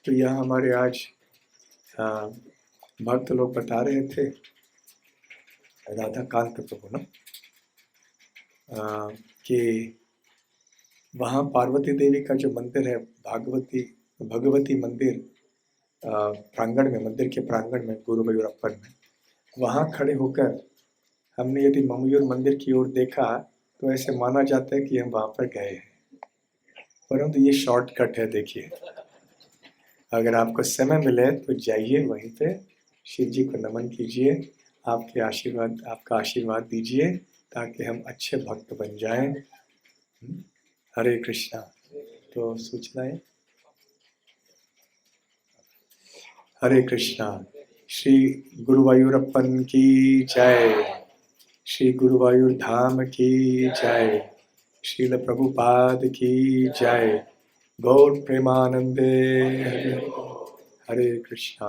तो यह हमारे आज भक्त लोग बता रहे थे, राधा कांत प्रभु ना, कि वहाँ पार्वती देवी का जो मंदिर है, भगवती मंदिर प्रांगण में, मंदिर के प्रांगण में गुरुवायूरप्पन में, वहाँ खड़े होकर हमने यदि ममयूर मंदिर की ओर देखा तो ऐसे माना जाता है कि हम वहाँ पर गए हैं। परंतु ये शॉर्टकट है। देखिए, अगर आपको समय मिले तो जाइए, वहीं पे शिव जी को नमन कीजिए, आपका आशीर्वाद दीजिए ताकि हम अच्छे भक्त बन जाएं। हरे कृष्णा। तो सूचनाएं। हरे कृष्णा। श्री गुरुवायूरप्पन की जय, श्री गुरुवायूर धाम की जय, श्रील प्रभुपाद की जय। गौर प्रेमानंदे। हरे कृष्णा।